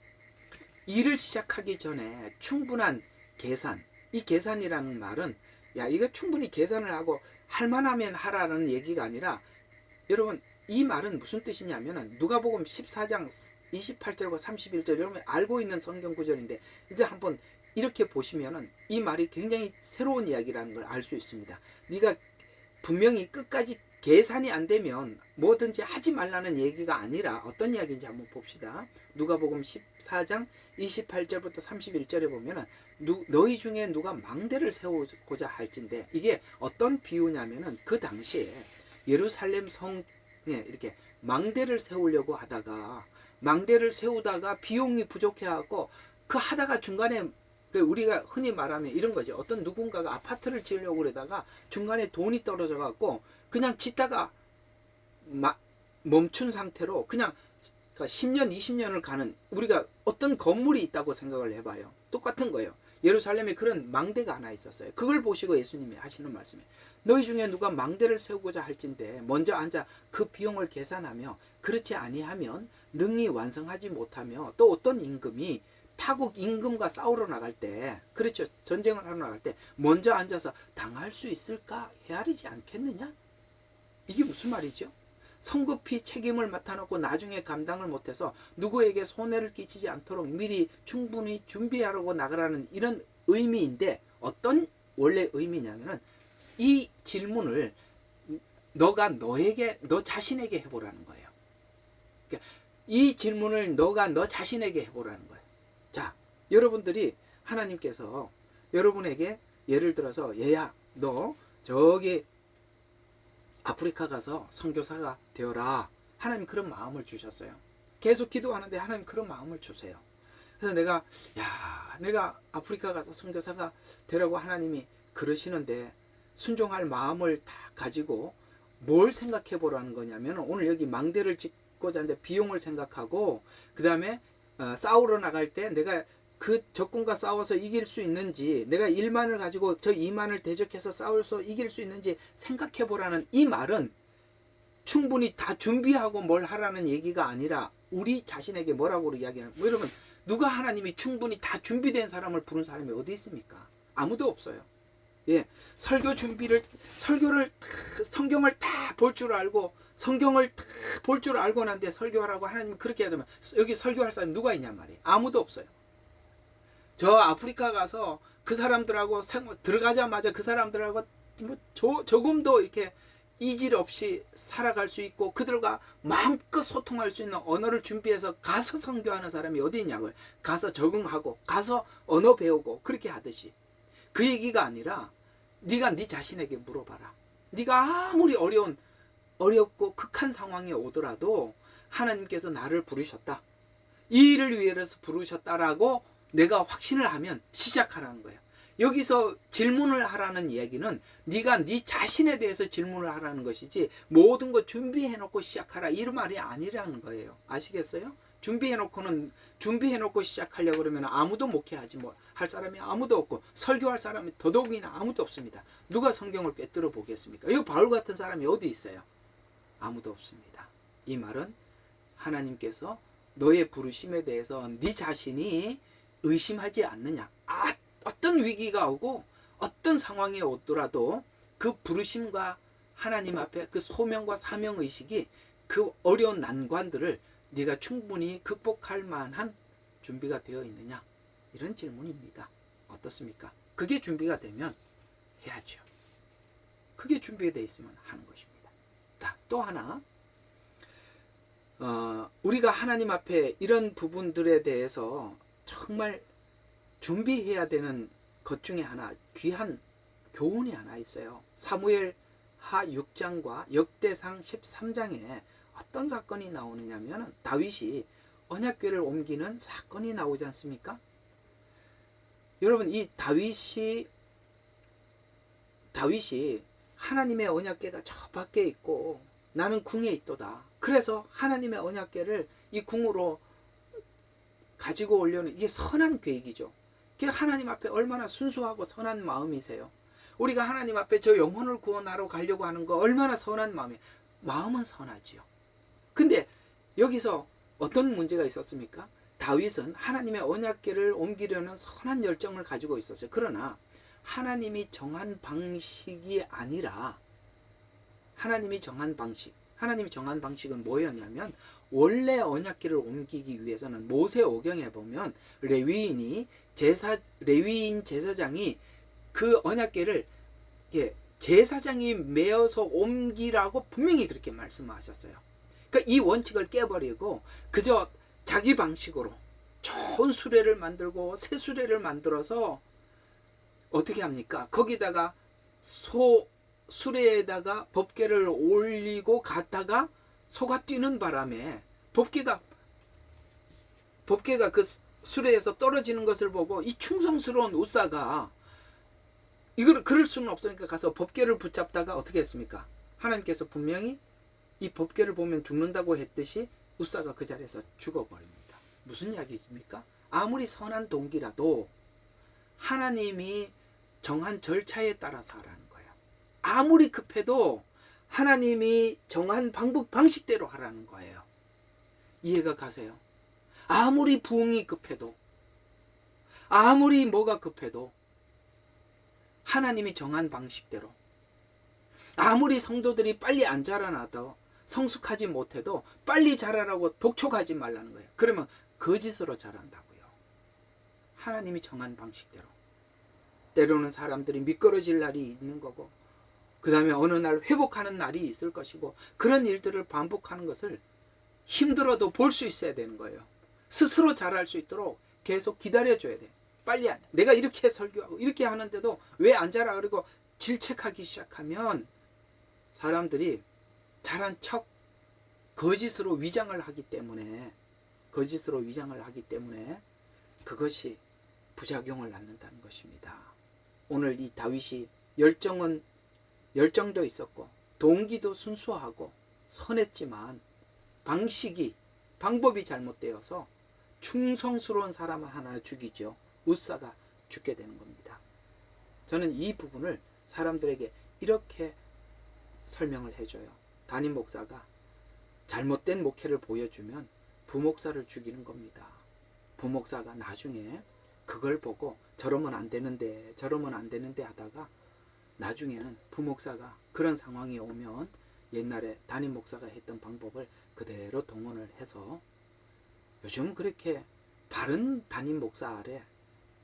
일을 시작하기 전에 충분한 계산, 이 계산이라는 말은 야 이거 충분히 계산을 하고 할만하면 하라는 얘기가 아니라, 여러분 이 말은 무슨 뜻이냐면은 누가복음 14장 28절과 31절 여러분 알고 있는 성경 구절인데, 이거 한번 이렇게 보시면은 이 말이 굉장히 새로운 이야기라는 걸 알 수 있습니다. 네가 분명히 끝까지 계산이 안 되면 뭐든지 하지 말라는 얘기가 아니라 어떤 이야기인지 한번 봅시다. 누가복음 14장 28절부터 31절에 보면은 너희 중에 누가 망대를 세우고자 할진대, 이게 어떤 비유냐면은 그 당시에 예루살렘 성에 이렇게 망대를 세우려고 하다가 망대를 세우다가 비용이 부족해갖고 그 하다가 중간에 우리가 흔히 말하면 이런 거죠. 어떤 누군가가 아파트를 지으려고 그러다가 중간에 돈이 떨어져 갖고 그냥 짓다가 멈춘 상태로 그냥 10년 20년을 가는, 우리가 어떤 건물이 있다고 생각을 해봐요. 똑같은 거예요. 예루살렘에 그런 망대가 하나 있었어요. 그걸 보시고 예수님이 하시는 말씀이에요. 너희 중에 누가 망대를 세우고자 할진대 먼저 앉아 그 비용을 계산하며 그렇지 아니하면 능히 완성하지 못하며, 또 어떤 임금이 타국 임금과 싸우러 나갈 때, 그렇죠, 전쟁을 하러 나갈 때 먼저 앉아서 당할 수 있을까 헤아리지 않겠느냐? 이게 무슨 말이죠? 성급히 책임을 맡아놓고 나중에 감당을 못해서 누구에게 손해를 끼치지 않도록 미리 충분히 준비하라고 나가라는 이런 의미인데, 어떤 원래 의미냐면은 이 질문을 너가 너 자신에게 해보라는 거예요. 그러니까 이 질문을 너가 너 자신에게 해보라는 거예요. 자, 여러분들이 하나님께서 여러분에게 예를 들어서 얘야 너 저기 아프리카 가서 선교사가 되어라, 하나님 그런 마음을 주셨어요. 계속 기도하는데 하나님 그런 마음을 주세요. 그래서 내가 아프리카 가서 선교사가 되라고 하나님이 그러시는데 순종할 마음을 다 가지고 뭘 생각해 보라는 거냐면, 오늘 여기 망대를 짓고자 하는데 비용을 생각하고, 그 다음에 싸우러 나갈 때 내가 그 적군과 싸워서 이길 수 있는지, 내가 1만을 가지고 저 2만을 대적해서 싸워서 이길 수 있는지 생각해 보라는 이 말은 충분히 다 준비하고 뭘 하라는 얘기가 아니라 우리 자신에게 뭐라고 이야기하는, 여러분 누가 하나님이 충분히 다 준비된 사람을 부른 사람이 어디 있습니까? 아무도 없어요. 예, 설교를 성경을 다 볼 줄 알고 성경을 다 볼 줄 알고 난데 설교하라고 하나님이 그렇게 해야 되면 여기 설교할 사람이 누가 있냔 말이에요. 아무도 없어요. 저 아프리카 가서 그 사람들하고 들어가자마자 그 사람들하고 조금도 이렇게 이질 없이 살아갈 수 있고 그들과 마음껏 소통할 수 있는 언어를 준비해서 가서 선교하는 사람이 어디 있냐고요. 가서 적응하고 가서 언어 배우고 그렇게 하듯이, 그 얘기가 아니라 네가 네 자신에게 물어봐라. 네가 아무리 어렵고 극한 상황이 오더라도 하나님께서 나를 부르셨다, 이 일을 위해서 부르셨다라고 내가 확신을 하면 시작하라는 거예요. 여기서 질문을 하라는 이야기는 네가 네 자신에 대해서 질문을 하라는 것이지 모든 거 준비해놓고 시작하라 이런 말이 아니라는 거예요. 아시겠어요? 준비해놓고 시작하려고 그러면 아무도 목회하지 할 사람이 아무도 없고 설교할 사람이 더더욱이나 아무도 없습니다. 누가 성경을 꿰뚫어 보겠습니까? 이 바울 같은 사람이 어디 있어요? 아무도 없습니다. 이 말은 하나님께서 너의 부르심에 대해서 네 자신이 의심하지 않느냐. 어떤 위기가 오고 어떤 상황이 오더라도 그 부르심과 하나님 앞에 그 소명과 사명의식이 그 어려운 난관들을 네가 충분히 극복할 만한 준비가 되어 있느냐? 이런 질문입니다. 어떻습니까? 그게 준비가 되면 해야죠. 그게 준비되어 있으면 하는 것입니다. 또 하나, 우리가 하나님 앞에 이런 부분들에 대해서 정말 준비해야 되는 것 중에 하나, 귀한 교훈이 하나 있어요. 사무엘 하 6장과 역대상 13장에 어떤 사건이 나오느냐면 다윗이 언약궤를 옮기는 사건이 나오지 않습니까? 여러분, 이 다윗이 하나님의 언약궤가 저 밖에 있고 나는 궁에 있도다. 그래서 하나님의 언약궤를 이 궁으로 가지고 오려는, 이게 선한 계획이죠. 그게 하나님 앞에 얼마나 순수하고 선한 마음이세요. 우리가 하나님 앞에 저 영혼을 구원하러 가려고 하는 거 얼마나 선한 마음이에요. 마음은 선하지요. 근데 여기서 어떤 문제가 있었습니까? 다윗은 하나님의 언약궤를 옮기려는 선한 열정을 가지고 있었어요. 그러나 하나님이 정한 방식이 아니라, 하나님이 정한 방식은 뭐였냐면, 원래 언약궤를 옮기기 위해서는 모세오경에 보면 레위인 제사장이 그 언약궤를 제사장이 메어서 옮기라고 분명히 그렇게 말씀하셨어요. 그러니까 이 원칙을 깨버리고 그저 자기 방식으로 좋은 수레를 만들고 새 수레를 만들어서 어떻게 합니까? 거기다가 수레에다가 법궤를 올리고 갔다가 소가 뛰는 바람에 법궤가 그 수레에서 떨어지는 것을 보고 이 충성스러운 우사가 이걸 그럴 수는 없으니까 가서 법궤를 붙잡다가 어떻게 했습니까? 하나님께서 분명히 이 법궤를 보면 죽는다고 했듯이 우사가 그 자리에서 죽어버립니다. 무슨 이야기입니까? 아무리 선한 동기라도 하나님이 정한 절차에 따라서 하라는 거예요. 아무리 급해도 하나님이 정한 방식대로 하라는 거예요. 이해가 가세요? 아무리 부흥이 급해도, 아무리 뭐가 급해도 하나님이 정한 방식대로, 아무리 성도들이 빨리 안 자라나도 성숙하지 못해도 빨리 자라라고 독촉하지 말라는 거예요. 그러면 거짓으로 자란다고요. 하나님이 정한 방식대로. 때로는 사람들이 미끄러질 날이 있는 거고, 그 다음에 어느 날 회복하는 날이 있을 것이고, 그런 일들을 반복하는 것을 힘들어도 볼 수 있어야 되는 거예요. 스스로 잘할 수 있도록 계속 기다려줘야 돼. 빨리 내가 이렇게 설교하고 이렇게 하는데도 왜 안 자라 그러고 질책하기 시작하면 사람들이 잘한 척 거짓으로 위장을 하기 때문에 그것이 부작용을 낳는다는 것입니다. 오늘 이 다윗이 열정도 있었고 동기도 순수하고 선했지만 방법이 잘못되어서 충성스러운 사람 하나 죽이죠. 우사가 죽게 되는 겁니다. 저는 이 부분을 사람들에게 이렇게 설명을 해줘요. 담임 목사가 잘못된 목회를 보여주면 부목사를 죽이는 겁니다. 부목사가 나중에 그걸 보고 저러면 안 되는데 하다가 나중에는 부목사가 그런 상황이 오면 옛날에 담임 목사가 했던 방법을 그대로 동원을 해서, 요즘 그렇게 바른 담임 목사 아래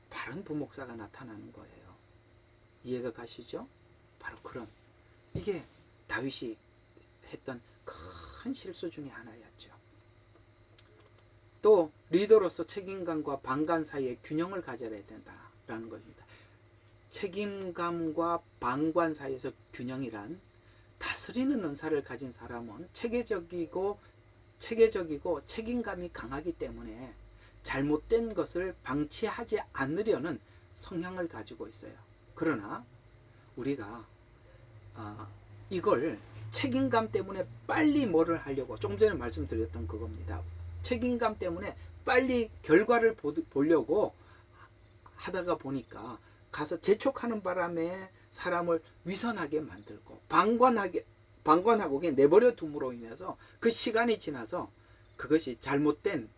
바른 부목사가 나타나는 거예요. 이해가 가시죠? 바로 그런, 이게 다윗이 했던 큰 실수 중에 하나였죠. 또 리더로서 책임감과 방관 사이에 균형을 가져야 된다라는 것입니다. 책임감과 방관 사이에서 균형이란, 다스리는 은사를 가진 사람은 체계적이고 책임감이 강하기 때문에 잘못된 것을 방치하지 않으려는 성향을 가지고 있어요. 그러나 우리가 이걸 책임감 때문에 빨리 뭐를 하려고, 조금 전에 말씀드렸던 그겁니다. 책임감 때문에 빨리 결과를 보려고 하다가 보니까 가서 재촉하는 바람에 사람을 위선하게 만들고 방관하고 그냥 내버려 둠으로 인해서 그 시간이 지나서 그것이 잘못된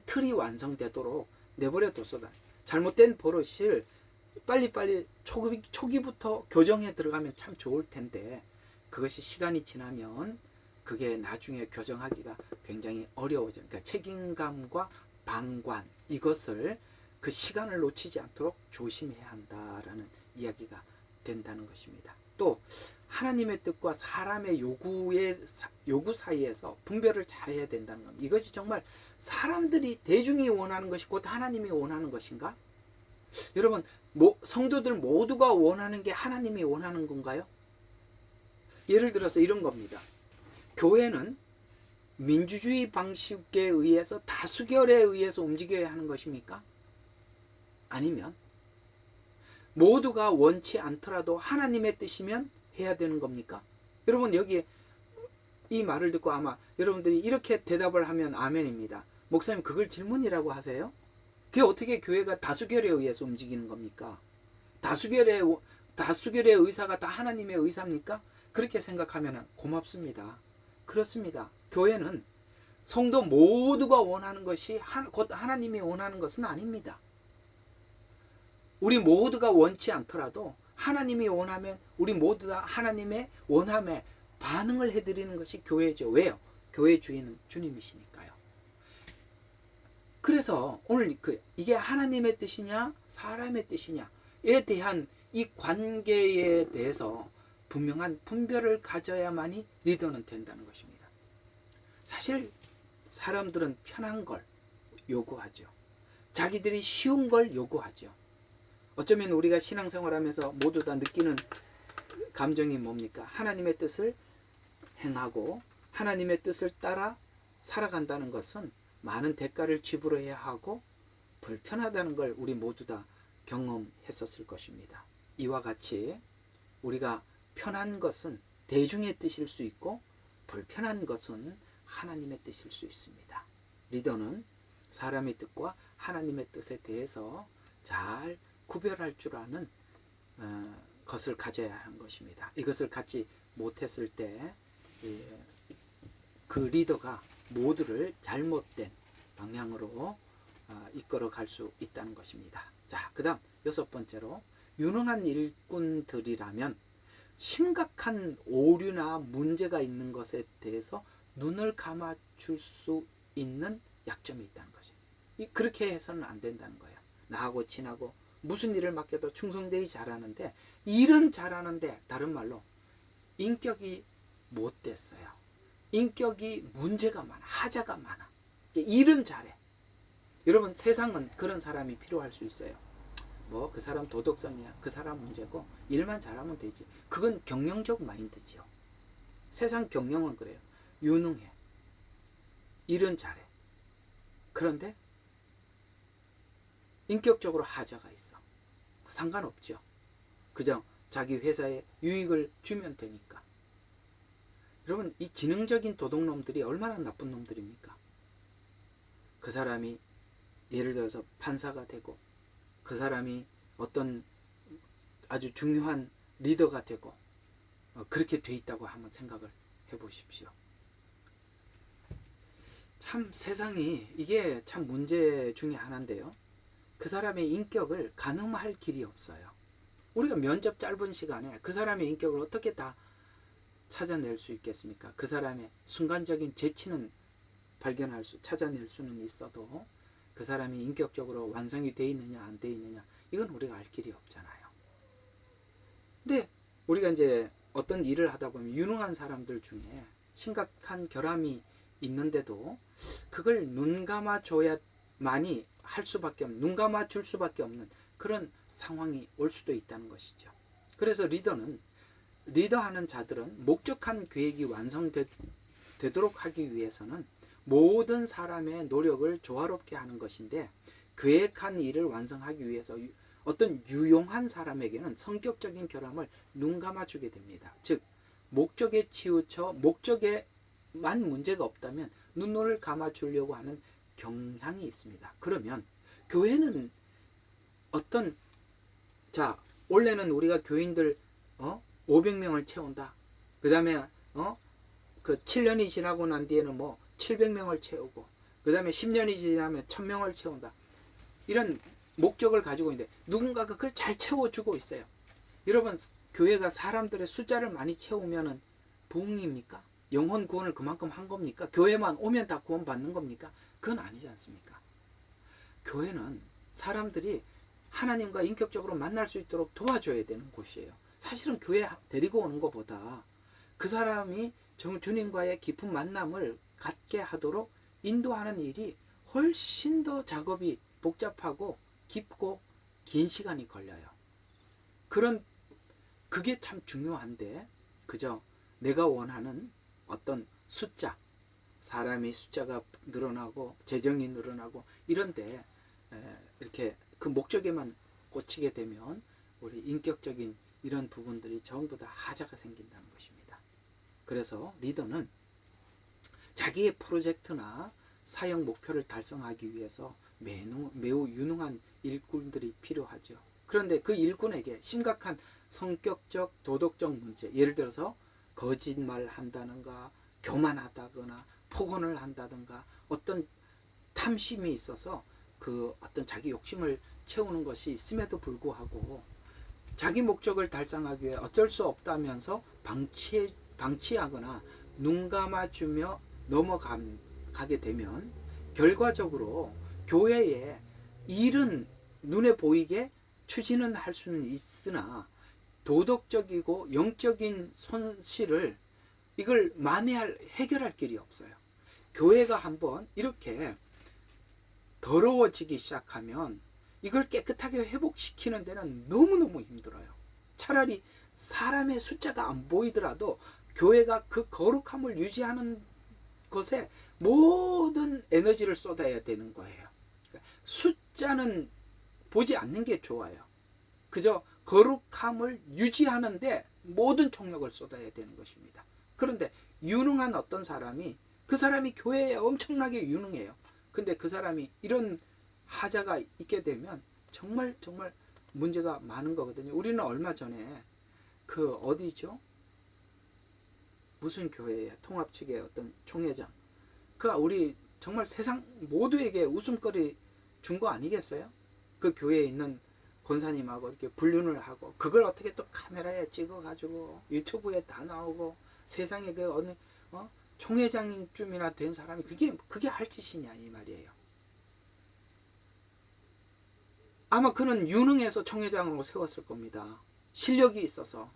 틀이 완성되도록 내버려 뒀어다. 잘못된 버릇을 빨리빨리 초기부터 교정해 들어가면 참 좋을 텐데, 그것이 시간이 지나면 그게 나중에 교정하기가 굉장히 어려워져요. 그러니까 책임감과 방관, 이것을 그 시간을 놓치지 않도록 조심해야 한다라는 이야기가 된다는 것입니다. 또 하나님의 뜻과 사람의 요구 사이에서 분별을 잘해야 된다는 겁니다. 이것이 정말 사람들이 대중이 원하는 것이 곧 하나님이 원하는 것인가? 여러분, 성도들 모두가 원하는 게 하나님이 원하는 건가요? 예를 들어서 이런 겁니다. 교회는 민주주의 방식에 의해서 다수결에 의해서 움직여야 하는 것입니까? 아니면 모두가 원치 않더라도 하나님의 뜻이면 해야 되는 겁니까? 여러분, 여기 이 말을 듣고 아마 여러분들이 이렇게 대답을 하면 아멘입니다. 목사님, 그걸 질문이라고 하세요? 그게 어떻게 교회가 다수결에 의해서 움직이는 겁니까? 다수결의 의사가 다 하나님의 의사입니까? 그렇게 생각하면 고맙습니다. 그렇습니다. 교회는 성도 모두가 원하는 것이 곧 하나님이 원하는 것은 아닙니다. 우리 모두가 원치 않더라도 하나님이 원하면 우리 모두 다 하나님의 원함에 반응을 해드리는 것이 교회죠. 왜요? 교회 주인은 주님이시니까요. 그래서 오늘 이게 하나님의 뜻이냐 사람의 뜻이냐에 대한 이 관계에 대해서 분명한 분별을 가져야만이 리더는 된다는 것입니다. 사실 사람들은 편한 걸 요구하죠. 자기들이 쉬운 걸 요구하죠. 어쩌면 우리가 신앙생활하면서 모두 다 느끼는 감정이 뭡니까? 하나님의 뜻을 행하고 하나님의 뜻을 따라 살아간다는 것은 많은 대가를 지불해야 하고 불편하다는 걸 우리 모두 다 경험했었을 것입니다. 이와 같이 우리가 편한 것은 대중의 뜻일 수 있고 불편한 것은 하나님의 뜻일 수 있습니다. 리더는 사람의 뜻과 하나님의 뜻에 대해서 잘 구별할 줄 아는 것을 가져야 하는 것입니다. 이것을 갖지 못했을 때 그 리더가 모두를 잘못된 방향으로 이끌어 갈 수 있다는 것입니다. 자, 그 다음 6번째로 유능한 일꾼들이라면 심각한 오류나 문제가 있는 것에 대해서 눈을 감아줄 수 있는 약점이 있다는 거죠. 그렇게 해서는 안 된다는 거예요. 나하고 친하고 무슨 일을 맡겨도 충성되이 잘하는데 일은 잘하는데 다른 말로 인격이 못됐어요. 인격이 문제가 많아. 하자가 많아. 일은 잘해. 여러분, 세상은 그런 사람이 필요할 수 있어요. 뭐 그 사람 도덕성이야. 그 사람 문제고 일만 잘하면 되지. 그건 경영적 마인드지요. 세상 경영은 그래요. 유능해. 일은 잘해. 그런데 인격적으로 하자가 있어. 상관없죠. 그저 자기 회사에 유익을 주면 되니까. 여러분, 이 지능적인 도둑놈들이 얼마나 나쁜 놈들입니까? 그 사람이 예를 들어서 판사가 되고 그 사람이 어떤 아주 중요한 리더가 되고 그렇게 돼 있다고 한번 생각을 해보십시오. 참 세상이 이게 참 문제 중에 하나인데요. 그 사람의 인격을 가늠할 길이 없어요. 우리가 면접 짧은 시간에 그 사람의 인격을 어떻게 다 찾아낼 수 있겠습니까? 그 사람의 순간적인 재치는 찾아낼 수는 있어도 그 사람이 인격적으로 완성이 돼 있느냐 안 돼 있느냐 이건 우리가 알 길이 없잖아요. 근데 우리가 이제 어떤 일을 하다 보면 유능한 사람들 중에 심각한 결함이 있는데도 그걸 눈 감아줘야만이 눈 감아줄 수밖에 없는 그런 상황이 올 수도 있다는 것이죠. 그래서 리더하는 자들은 목적한 계획이 완성되도록 하기 위해서는 모든 사람의 노력을 조화롭게 하는 것인데 계획한 일을 완성하기 위해서 어떤 유용한 사람에게는 성격적인 결함을 눈 감아주게 됩니다. 즉 목적에 치우쳐 목적에만 문제가 없다면 눈을 감아주려고 하는 경향이 있습니다. 그러면 교회는 원래는 우리가 교인들 500명을 채운다. 그 다음에 그 7년이 지나고 난 뒤에는 700명을 채우고 그 다음에 10년이 지나면 1000명을 채운다. 이런 목적을 가지고 있는데 누군가가 그걸 잘 채워주고 있어요. 여러분, 교회가 사람들의 숫자를 많이 채우면 부흥입니까? 영혼 구원을 그만큼 한 겁니까? 교회만 오면 다 구원 받는 겁니까? 그건 아니지 않습니까? 교회는 사람들이 하나님과 인격적으로 만날 수 있도록 도와줘야 되는 곳이에요. 사실은 교회 데리고 오는 것보다 그 사람이 주님과의 깊은 만남을 갖게 하도록 인도하는 일이 훨씬 더 작업이 복잡하고 깊고 긴 시간이 걸려요. 그게 참 중요한데, 그저 내가 원하는 어떤 숫자, 사람의 숫자가 늘어나고 재정이 늘어나고 이런데 이렇게 그 목적에만 꽂히게 되면 우리 인격적인 이런 부분들이 전부 다 하자가 생긴다는 것입니다. 그래서 리더는 자기의 프로젝트나 사역 목표를 달성하기 위해서 매우 유능한 일꾼들이 필요하죠. 그런데 그 일꾼에게 심각한 성격적, 도덕적 문제, 예를 들어서 거짓말 한다든가 교만하다거나 폭언을 한다든가 어떤 탐심이 있어서 그 어떤 자기 욕심을 채우는 것이 있음에도 불구하고 자기 목적을 달성하기 위해 어쩔 수 없다면서 방치하거나 눈 감아주며 넘어가게 되면 결과적으로 교회의 일은 눈에 보이게 추진은 할 수는 있으나 도덕적이고 영적인 손실을 이걸 해결할 길이 없어요. 교회가 한번 이렇게 더러워지기 시작하면 이걸 깨끗하게 회복시키는 데는 너무너무 힘들어요. 차라리 사람의 숫자가 안 보이더라도 교회가 그 거룩함을 유지하는 것에 모든 에너지를 쏟아야 되는 거예요. 그러니까 숫자는 보지 않는 게 좋아요. 그저 거룩함을 유지하는데 모든 총력을 쏟아야 되는 것입니다. 그런데 유능한 어떤 사람이, 그 사람이 교회에 엄청나게 유능해요. 근데 그 사람이 이런 하자가 있게 되면 정말 문제가 많은 거거든요. 우리는 얼마 전에 그 어디죠? 무슨 교회에 통합 측의 어떤 총회장, 그 우리 정말 세상 모두에게 웃음거리 준 거 아니겠어요? 그 교회에 있는 권사님하고 이렇게 불륜을 하고 그걸 어떻게 또 카메라에 찍어가지고 유튜브에 다 나오고 세상에 그 어느 총회장쯤이나 된 사람이 그게 할 짓이냐 이 말이에요. 아마 그는 유능해서 총회장으로 세웠을 겁니다. 실력이 있어서.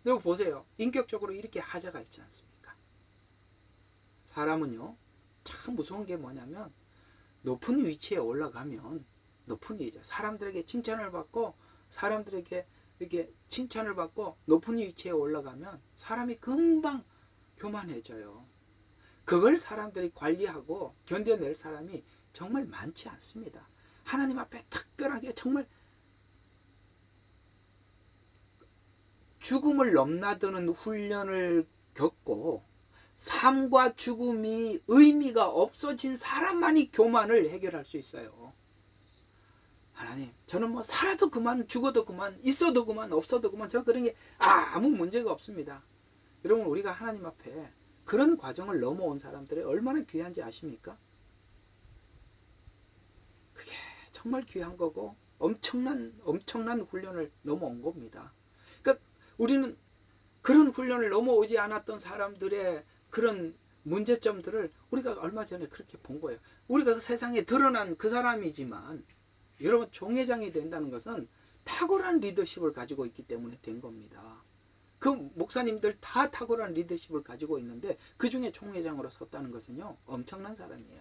여러분 보세요. 인격적으로 이렇게 하자가 있지 않습니까? 사람은요 참 무서운 게 뭐냐면 높은 위치에 올라가면 높은 위치에 사람들에게 칭찬을 받고 사람들에게 이렇게 칭찬을 받고 높은 위치에 올라가면 사람이 금방 교만해져요. 그걸 사람들이 관리하고 견뎌낼 사람이 정말 많지 않습니다. 하나님 앞에 특별하게 정말 죽음을 넘나드는 훈련을 겪고 삶과 죽음이 의미가 없어진 사람만이 교만을 해결할 수 있어요. 하나님, 저는 뭐 살아도 그만, 죽어도 그만, 있어도 그만, 없어도 그만, 저 그런 게 아무 문제가 없습니다. 여러분, 우리가 하나님 앞에 그런 과정을 넘어온 사람들이 얼마나 귀한지 아십니까? 그게 정말 귀한 거고 엄청난 훈련을 넘어온 겁니다. 그러니까 우리는 그런 훈련을 넘어오지 않았던 사람들의 그런 문제점들을 우리가 얼마 전에 그렇게 본 거예요. 우리가 그 세상에 드러난 그 사람이지만 여러분, 총회장이 된다는 것은 탁월한 리더십을 가지고 있기 때문에 된 겁니다. 그 목사님들 다 탁월한 리더십을 가지고 있는데 그 중에 총회장으로 섰다는 것은요 엄청난 사람이에요.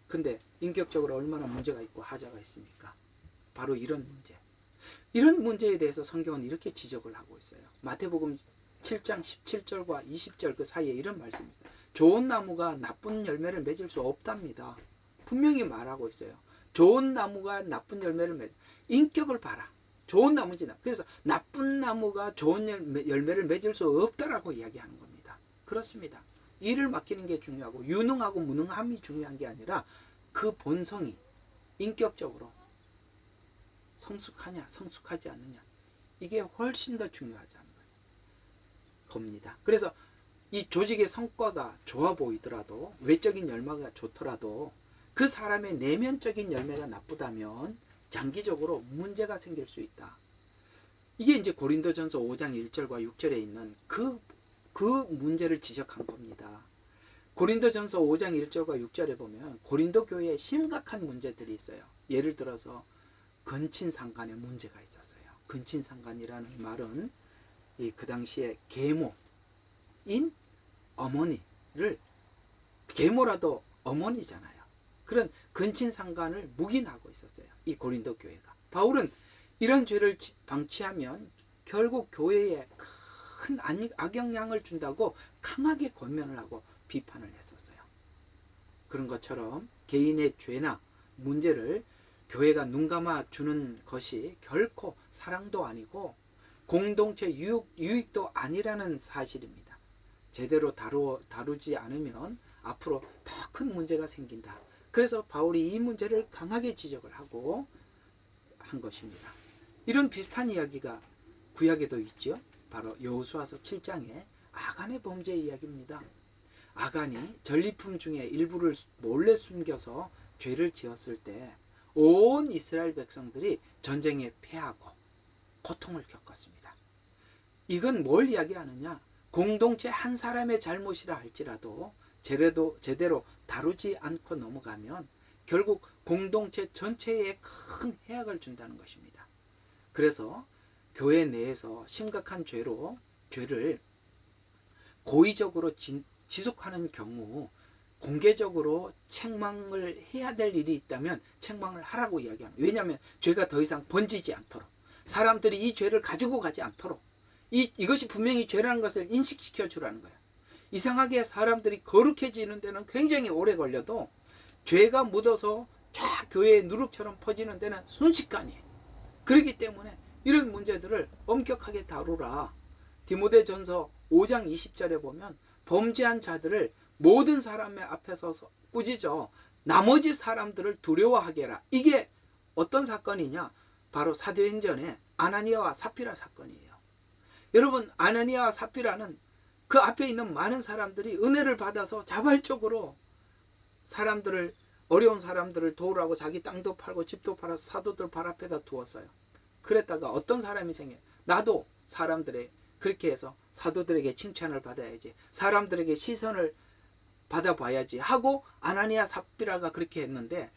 근데 인격적으로 얼마나 문제가 있고 하자가 있습니까? 바로 이런 문제에 대해서 성경은 이렇게 지적을 하고 있어요. 마태복음 7장 17절과 20절 그 사이에 이런 말씀이 있어요. 좋은 나무가 나쁜 열매를 맺을 수 없답니다. 분명히 말하고 있어요. 좋은 나무가 나쁜 열매를 맺. 인격을 봐라. 좋은 나무지. 그래서 나쁜 나무가 좋은 열매를 맺을 수 없다라고 이야기하는 겁니다. 그렇습니다. 일을 맡기는 게 중요하고 유능하고 무능함이 중요한 게 아니라 그 본성이 인격적으로 성숙하냐 성숙하지 않느냐 이게 훨씬 더 중요하지 않은 겁니다. 그래서 이 조직의 성과가 좋아 보이더라도 외적인 열매가 좋더라도 그 사람의 내면적인 열매가 나쁘다면 장기적으로 문제가 생길 수 있다. 이게 이제 고린도전서 5장 1절과 6절에 있는 그 그 문제를 지적한 겁니다. 고린도전서 5장 1절과 6절에 보면 고린도 교회에 심각한 문제들이 있어요. 예를 들어서 근친상간에 문제가 있었어요. 근친상간이라는 말은 그 당시에 계모인 어머니를, 계모라도 어머니잖아요. 그런 근친상간을 묵인하고 있었어요. 이 고린도 교회가. 바울은 이런 죄를 방치하면 결국 교회에 큰 악영향을 준다고 강하게 권면을 하고 비판을 했었어요. 그런 것처럼 개인의 죄나 문제를 교회가 눈감아 주는 것이 결코 사랑도 아니고 공동체 유익도 아니라는 사실입니다. 제대로 다루지 않으면 앞으로 더 큰 문제가 생긴다. 그래서 바울이 이 문제를 강하게 지적을 하고 한 것입니다. 이런 비슷한 이야기가 구약에도 있죠. 바로 여호수아서 7장의 아간의 범죄 이야기입니다. 아간이 전리품 중에 일부를 몰래 숨겨서 죄를 지었을 때 온 이스라엘 백성들이 전쟁에 패하고 고통을 겪었습니다. 이건 뭘 이야기하느냐? 공동체 한 사람의 잘못이라 할지라도 제대로 다루지 않고 넘어가면 결국 공동체 전체에 큰 해악을 준다는 것입니다. 그래서 교회 내에서 심각한 죄를 고의적으로 지속하는 경우 공개적으로 책망을 해야 될 일이 있다면 책망을 하라고 이야기합니다. 왜냐하면 죄가 더 이상 번지지 않도록, 사람들이 이 죄를 가지고 가지 않도록, 이것이 분명히 죄라는 것을 인식시켜 주라는 거예요. 이상하게 사람들이 거룩해지는 데는 굉장히 오래 걸려도 죄가 묻어서 쫙 교회의 누룩처럼 퍼지는 데는 순식간이에요. 그렇기 때문에 이런 문제들을 엄격하게 다루라. 디모데전서 5장 20절에 보면 범죄한 자들을 모든 사람의 앞에서 꾸짖어 나머지 사람들을 두려워하게 해라. 이게 어떤 사건이냐? 바로 사도행전의 아나니아와 삽비라 사건이에요. 여러분, 아나니아와 삽비라는 그 앞에 있는 많은 사람들이 은혜를 받아서 자발적으로 어려운 사람들을 도우라고 자기 땅도 팔고 집도 팔아서 사도들 발 앞에다 두었어요. 그랬다가 어떤 사람이 생겨요. 나도 사람들의 그렇게 해서 사도들에게 칭찬을 받아야지, 사람들에게 시선을 받아봐야지 하고 아나니아 삽비라가 그렇게 했는데,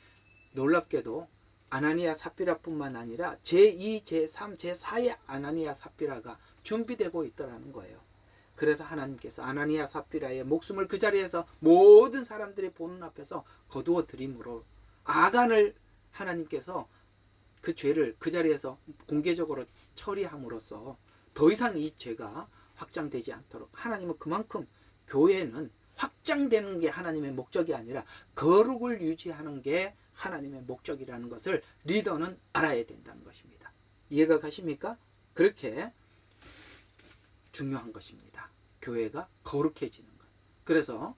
놀랍게도 아나니아 삽비라뿐만 아니라 제2, 제3, 제4의 아나니아 삽비라가 준비되고 있더라는 거예요. 그래서 하나님께서 아나니아 삽비라의 목숨을 그 자리에서 모든 사람들이 보는 앞에서 거두어 드림으로 아간을 하나님께서 그 죄를 그 자리에서 공개적으로 처리함으로써 더 이상 이 죄가 확장되지 않도록, 하나님은 그만큼 교회는 확장되는 게 하나님의 목적이 아니라 거룩을 유지하는 게 하나님의 목적이라는 것을 리더는 알아야 된다는 것입니다. 이해가 가십니까? 그렇게 중요한 것입니다. 교회가 거룩해지는 것. 그래서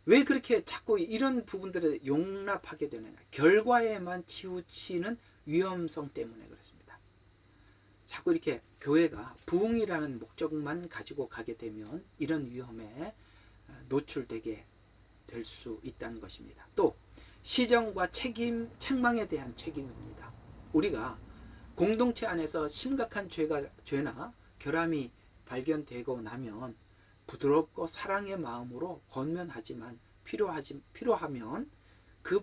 왜 그렇게 자꾸 이런 부분들을 용납하게 되느냐? 결과에만 치우치는 위험성 때문에 그렇습니다. 자꾸 이렇게 교회가 부흥이라는 목적만 가지고 가게 되면 이런 위험에 노출되게 될 수 있다는 것입니다. 또 시정과 책망에 대한 책임입니다. 우리가 공동체 안에서 심각한 죄나 결함이 발견되고 나면 부드럽고 사랑의 마음으로 권면하지만 필요하면 그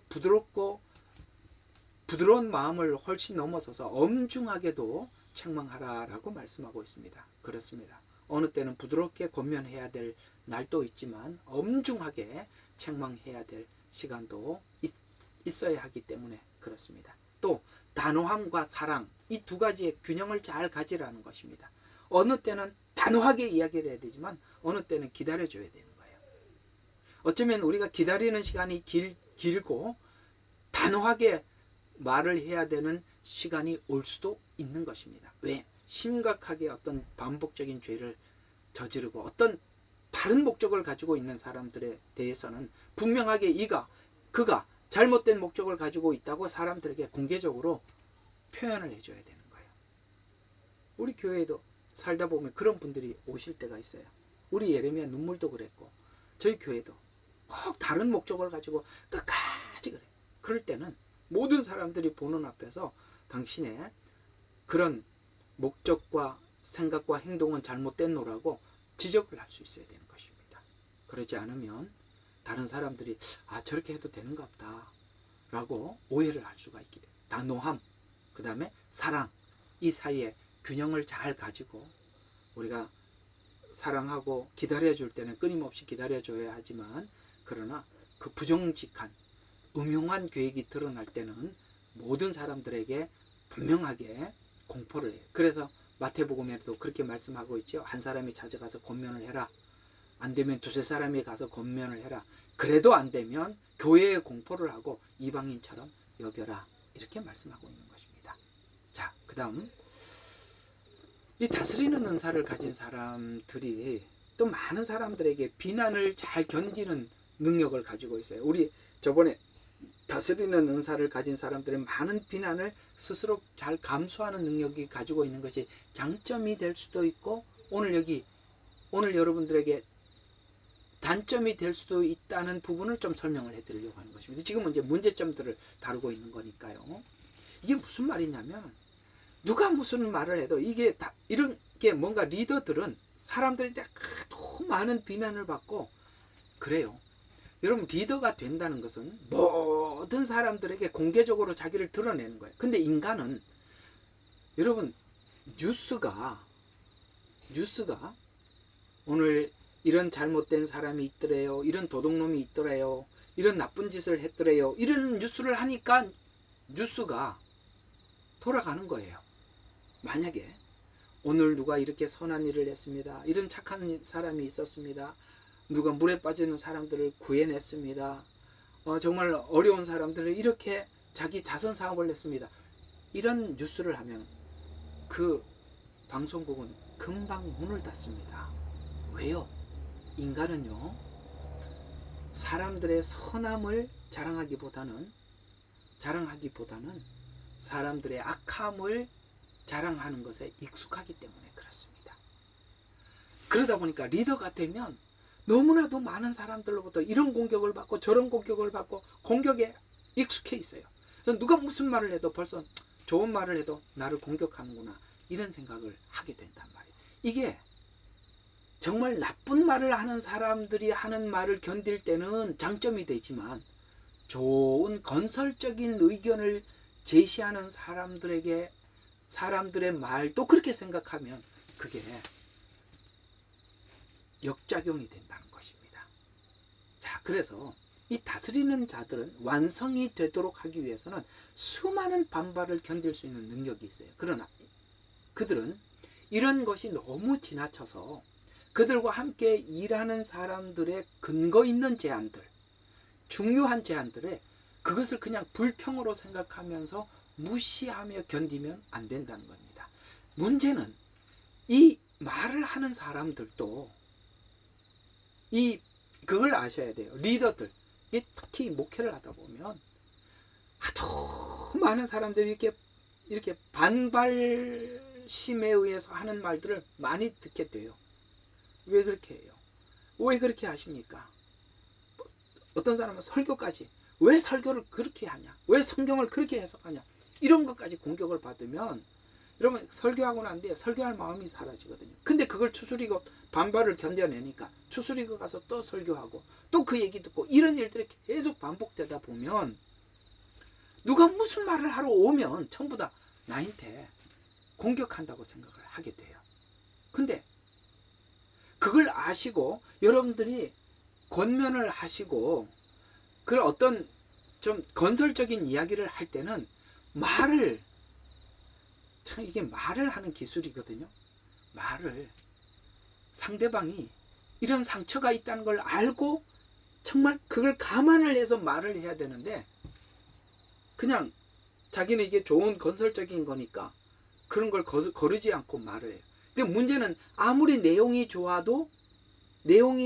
부드러운 마음을 훨씬 넘어서서 엄중하게도 책망하라라고 말씀하고 있습니다. 그렇습니다. 어느 때는 부드럽게 권면해야 될 날도 있지만 엄중하게 책망해야 될 시간도 있어야 하기 때문에 그렇습니다. 또 단호함과 사랑, 이 두 가지의 균형을 잘 가지라는 것입니다. 어느 때는 단호하게 이야기를 해야 되지만 어느 때는 기다려줘야 되는 거예요. 어쩌면 우리가 기다리는 시간이 길고 단호하게 말을 해야 되는 시간이 올 수도 있는 것입니다. 왜? 심각하게 어떤 반복적인 죄를 저지르고 어떤 다른 목적을 가지고 있는 사람들에 대해서는 분명하게 그가 잘못된 목적을 가지고 있다고 사람들에게 공개적으로 표현을 해줘야 되는 거예요. 우리 교회에도 살다 보면 그런 분들이 오실 때가 있어요. 우리 예레미야 눈물도 그랬고 저희 교회도 꼭 다른 목적을 가지고 끝까지 그래요. 그럴 때는 모든 사람들이 보는 앞에서 당신의 그런 목적과 생각과 행동은 잘못됐노라고 지적을 할 수 있어야 되는 것입니다. 그러지 않으면 다른 사람들이 저렇게 해도 되는가 보다 라고 오해를 할 수가 있게 돼요. 단호함, 그 다음에 사랑, 이 사이에 균형을 잘 가지고 우리가 사랑하고 기다려줄 때는 끊임없이 기다려줘야 하지만, 그러나 그 부정직한 음흉한 계획이 드러날 때는 모든 사람들에게 분명하게 공포를 해요. 그래서 마태복음에도 그렇게 말씀하고 있죠. 한 사람이 찾아가서 권면을 해라. 안 되면 두세 사람이 가서 권면을 해라. 그래도 안 되면 교회에 공포를 하고 이방인처럼 여겨라. 이렇게 말씀하고 있는 것입니다. 자, 그 다음 이 다스리는 은사를 가진 사람들이 또 많은 사람들에게 비난을 잘 견디는 능력을 가지고 있어요. 우리 저번에 다스리는 은사를 가진 사람들은 많은 비난을 스스로 잘 감수하는 능력이 가지고 있는 것이 장점이 될 수도 있고, 오늘 여러분들에게 단점이 될 수도 있다는 부분을 좀 설명을 해드리려고 하는 것입니다. 지금은 이제 문제점들을 다루고 있는 거니까요. 이게 무슨 말이냐면, 누가 무슨 말을 해도 이게 다 이런 게 뭔가 리더들은 사람들이 너무 많은 비난을 받고 그래요. 여러분, 리더가 된다는 것은 모든 사람들에게 공개적으로 자기를 드러내는 거예요. 근데 인간은, 여러분, 뉴스가 오늘 이런 잘못된 사람이 있더래요, 이런 도둑놈이 있더래요, 이런 나쁜 짓을 했더래요, 이런 뉴스를 하니까 뉴스가 돌아가는 거예요. 만약에 오늘 누가 이렇게 선한 일을 했습니다, 이런 착한 사람이 있었습니다, 누가 물에 빠지는 사람들을 구해냈습니다, 정말 어려운 사람들을 이렇게 자기 자선 사업을 했습니다, 이런 뉴스를 하면 그 방송국은 금방 문을 닫습니다. 왜요? 인간은요, 사람들의 선함을 자랑하기보다는 사람들의 악함을 자랑하는 것에 익숙하기 때문에 그렇습니다. 그러다 보니까 리더가 되면 너무나도 많은 사람들로부터 이런 공격을 받고 저런 공격을 받고 공격에 익숙해 있어요. 그래서 누가 무슨 말을 해도 벌써 좋은 말을 해도 나를 공격하는구나, 이런 생각을 하게 된단 말이에요. 이게 정말 나쁜 말을 하는 사람들이 하는 말을 견딜 때는 장점이 되지만, 좋은 건설적인 의견을 제시하는 사람들의 말도 그렇게 생각하면 그게 역작용이 된다는 것입니다. 자, 그래서 이 다스리는 자들은 완성이 되도록 하기 위해서는 수많은 반발을 견딜 수 있는 능력이 있어요. 그러나 그들은 이런 것이 너무 지나쳐서 그들과 함께 일하는 사람들의 근거 있는 제안들, 중요한 제안들에 그것을 그냥 불평으로 생각하면서 무시하며 견디면 안 된다는 겁니다. 문제는 이 말을 하는 사람들도 그걸 아셔야 돼요. 리더들, 특히 목회를 하다 보면 하도 많은 사람들이 이렇게 반발심에 의해서 하는 말들을 많이 듣게 돼요. 왜 그렇게 해요? 왜 그렇게 하십니까? 어떤 사람은 설교까지, 왜 설교를 그렇게 하냐, 왜 성경을 그렇게 해석하냐, 이런 것까지 공격을 받으면 여러분, 설교하고 난 뒤에 설교할 마음이 사라지거든요. 근데 그걸 추스리고 반발을 견뎌내니까 추스리고 가서 또 설교하고 또 그 얘기 듣고, 이런 일들이 계속 반복되다 보면 누가 무슨 말을 하러 오면 전부 다 나한테 공격한다고 생각을 하게 돼요. 근데 그걸 아시고 여러분들이 권면을 하시고 그런 어떤 좀 건설적인 이야기를 할 때는 이게 말을 하는 기술이거든요. 상대방이 이런 상처가 있다는 걸 알고 정말 그걸 감안을 해서 말을 해야 되는데, 그냥 자기는 이게 좋은 건설적인 거니까 그런 걸 거르지 않고 말을 해요. 근데 문제는 아무리 내용이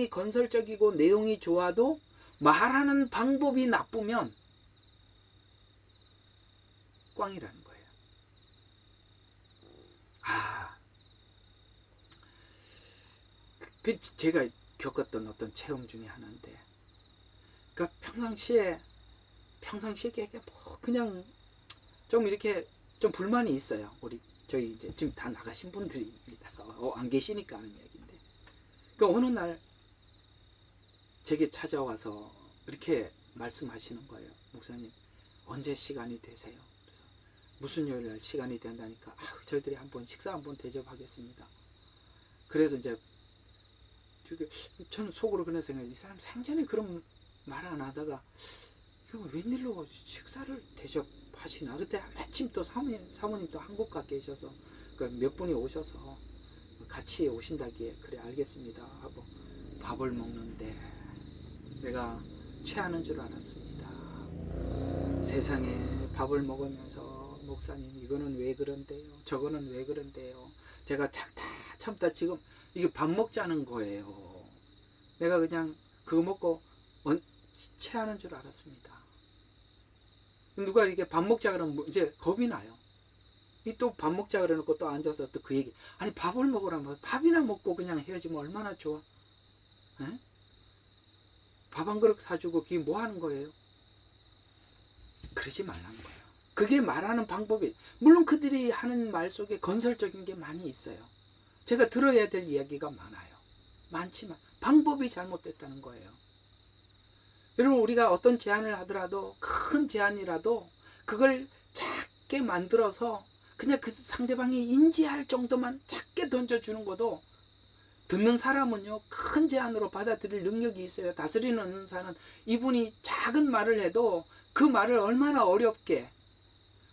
건설적이고 내용이 좋아도 말하는 방법이 나쁘면 꽝이라는 거예요. 제가 겪었던 어떤 체험 중에 하나인데, 그러니까 평상시에 그냥 좀 이렇게 좀 불만이 있어요. 우리 저희 이제 지금 다 나가신 분들입니다. 안 계시니까 하는 이야기인데. 그러니까 어느 날 제게 찾아와서 이렇게 말씀하시는 거예요. 목사님, 언제 시간이 되세요? 그래서 무슨 요일 날 시간이 된다니까 저희들이 한번 식사 한번 대접하겠습니다. 그래서 이제 저는 속으로 그런 생각이, 이 사람 생전에 그런 말 안 하다가 이거 웬일로 식사를 대접하시나. 그때 마침 또 사모님 또 한국 가 계셔서 몇 분이 오셔서 같이 오신다기에 그래 알겠습니다 하고 밥을 먹는데 내가 취하는 줄 알았습니다. 세상에 밥을 먹으면서 목사님 이거는 왜 그런데요, 저거는 왜 그런데요, 제가 참다 지금 이게 밥 먹자는 거예요. 내가 그냥 그거 먹고 체하는 줄 알았습니다. 누가 이렇게 밥 먹자 그러면 이제 겁이 나요. 이 또 밥 먹자 그래놓고 또 앉아서 또 그 얘기, 아니 밥을 먹으라면 밥이나 먹고 그냥 헤어지면 얼마나 좋아. 에? 밥 한 그릇 사주고 그게 뭐 하는 거예요? 그러지 말라는 거예요. 그게 말하는 방법이, 물론 그들이 하는 말 속에 건설적인 게 많이 있어요. 제가 들어야 될 이야기가 많아요. 많지만 방법이 잘못됐다는 거예요. 여러분, 우리가 어떤 제안을 하더라도, 큰 제안이라도 그걸 작게 만들어서 그냥 그 상대방이 인지할 정도만 작게 던져주는 것도, 듣는 사람은요 큰 제안으로 받아들일 능력이 있어요. 다스리는 은사는 이분이 작은 말을 해도 그 말을 얼마나 어렵게,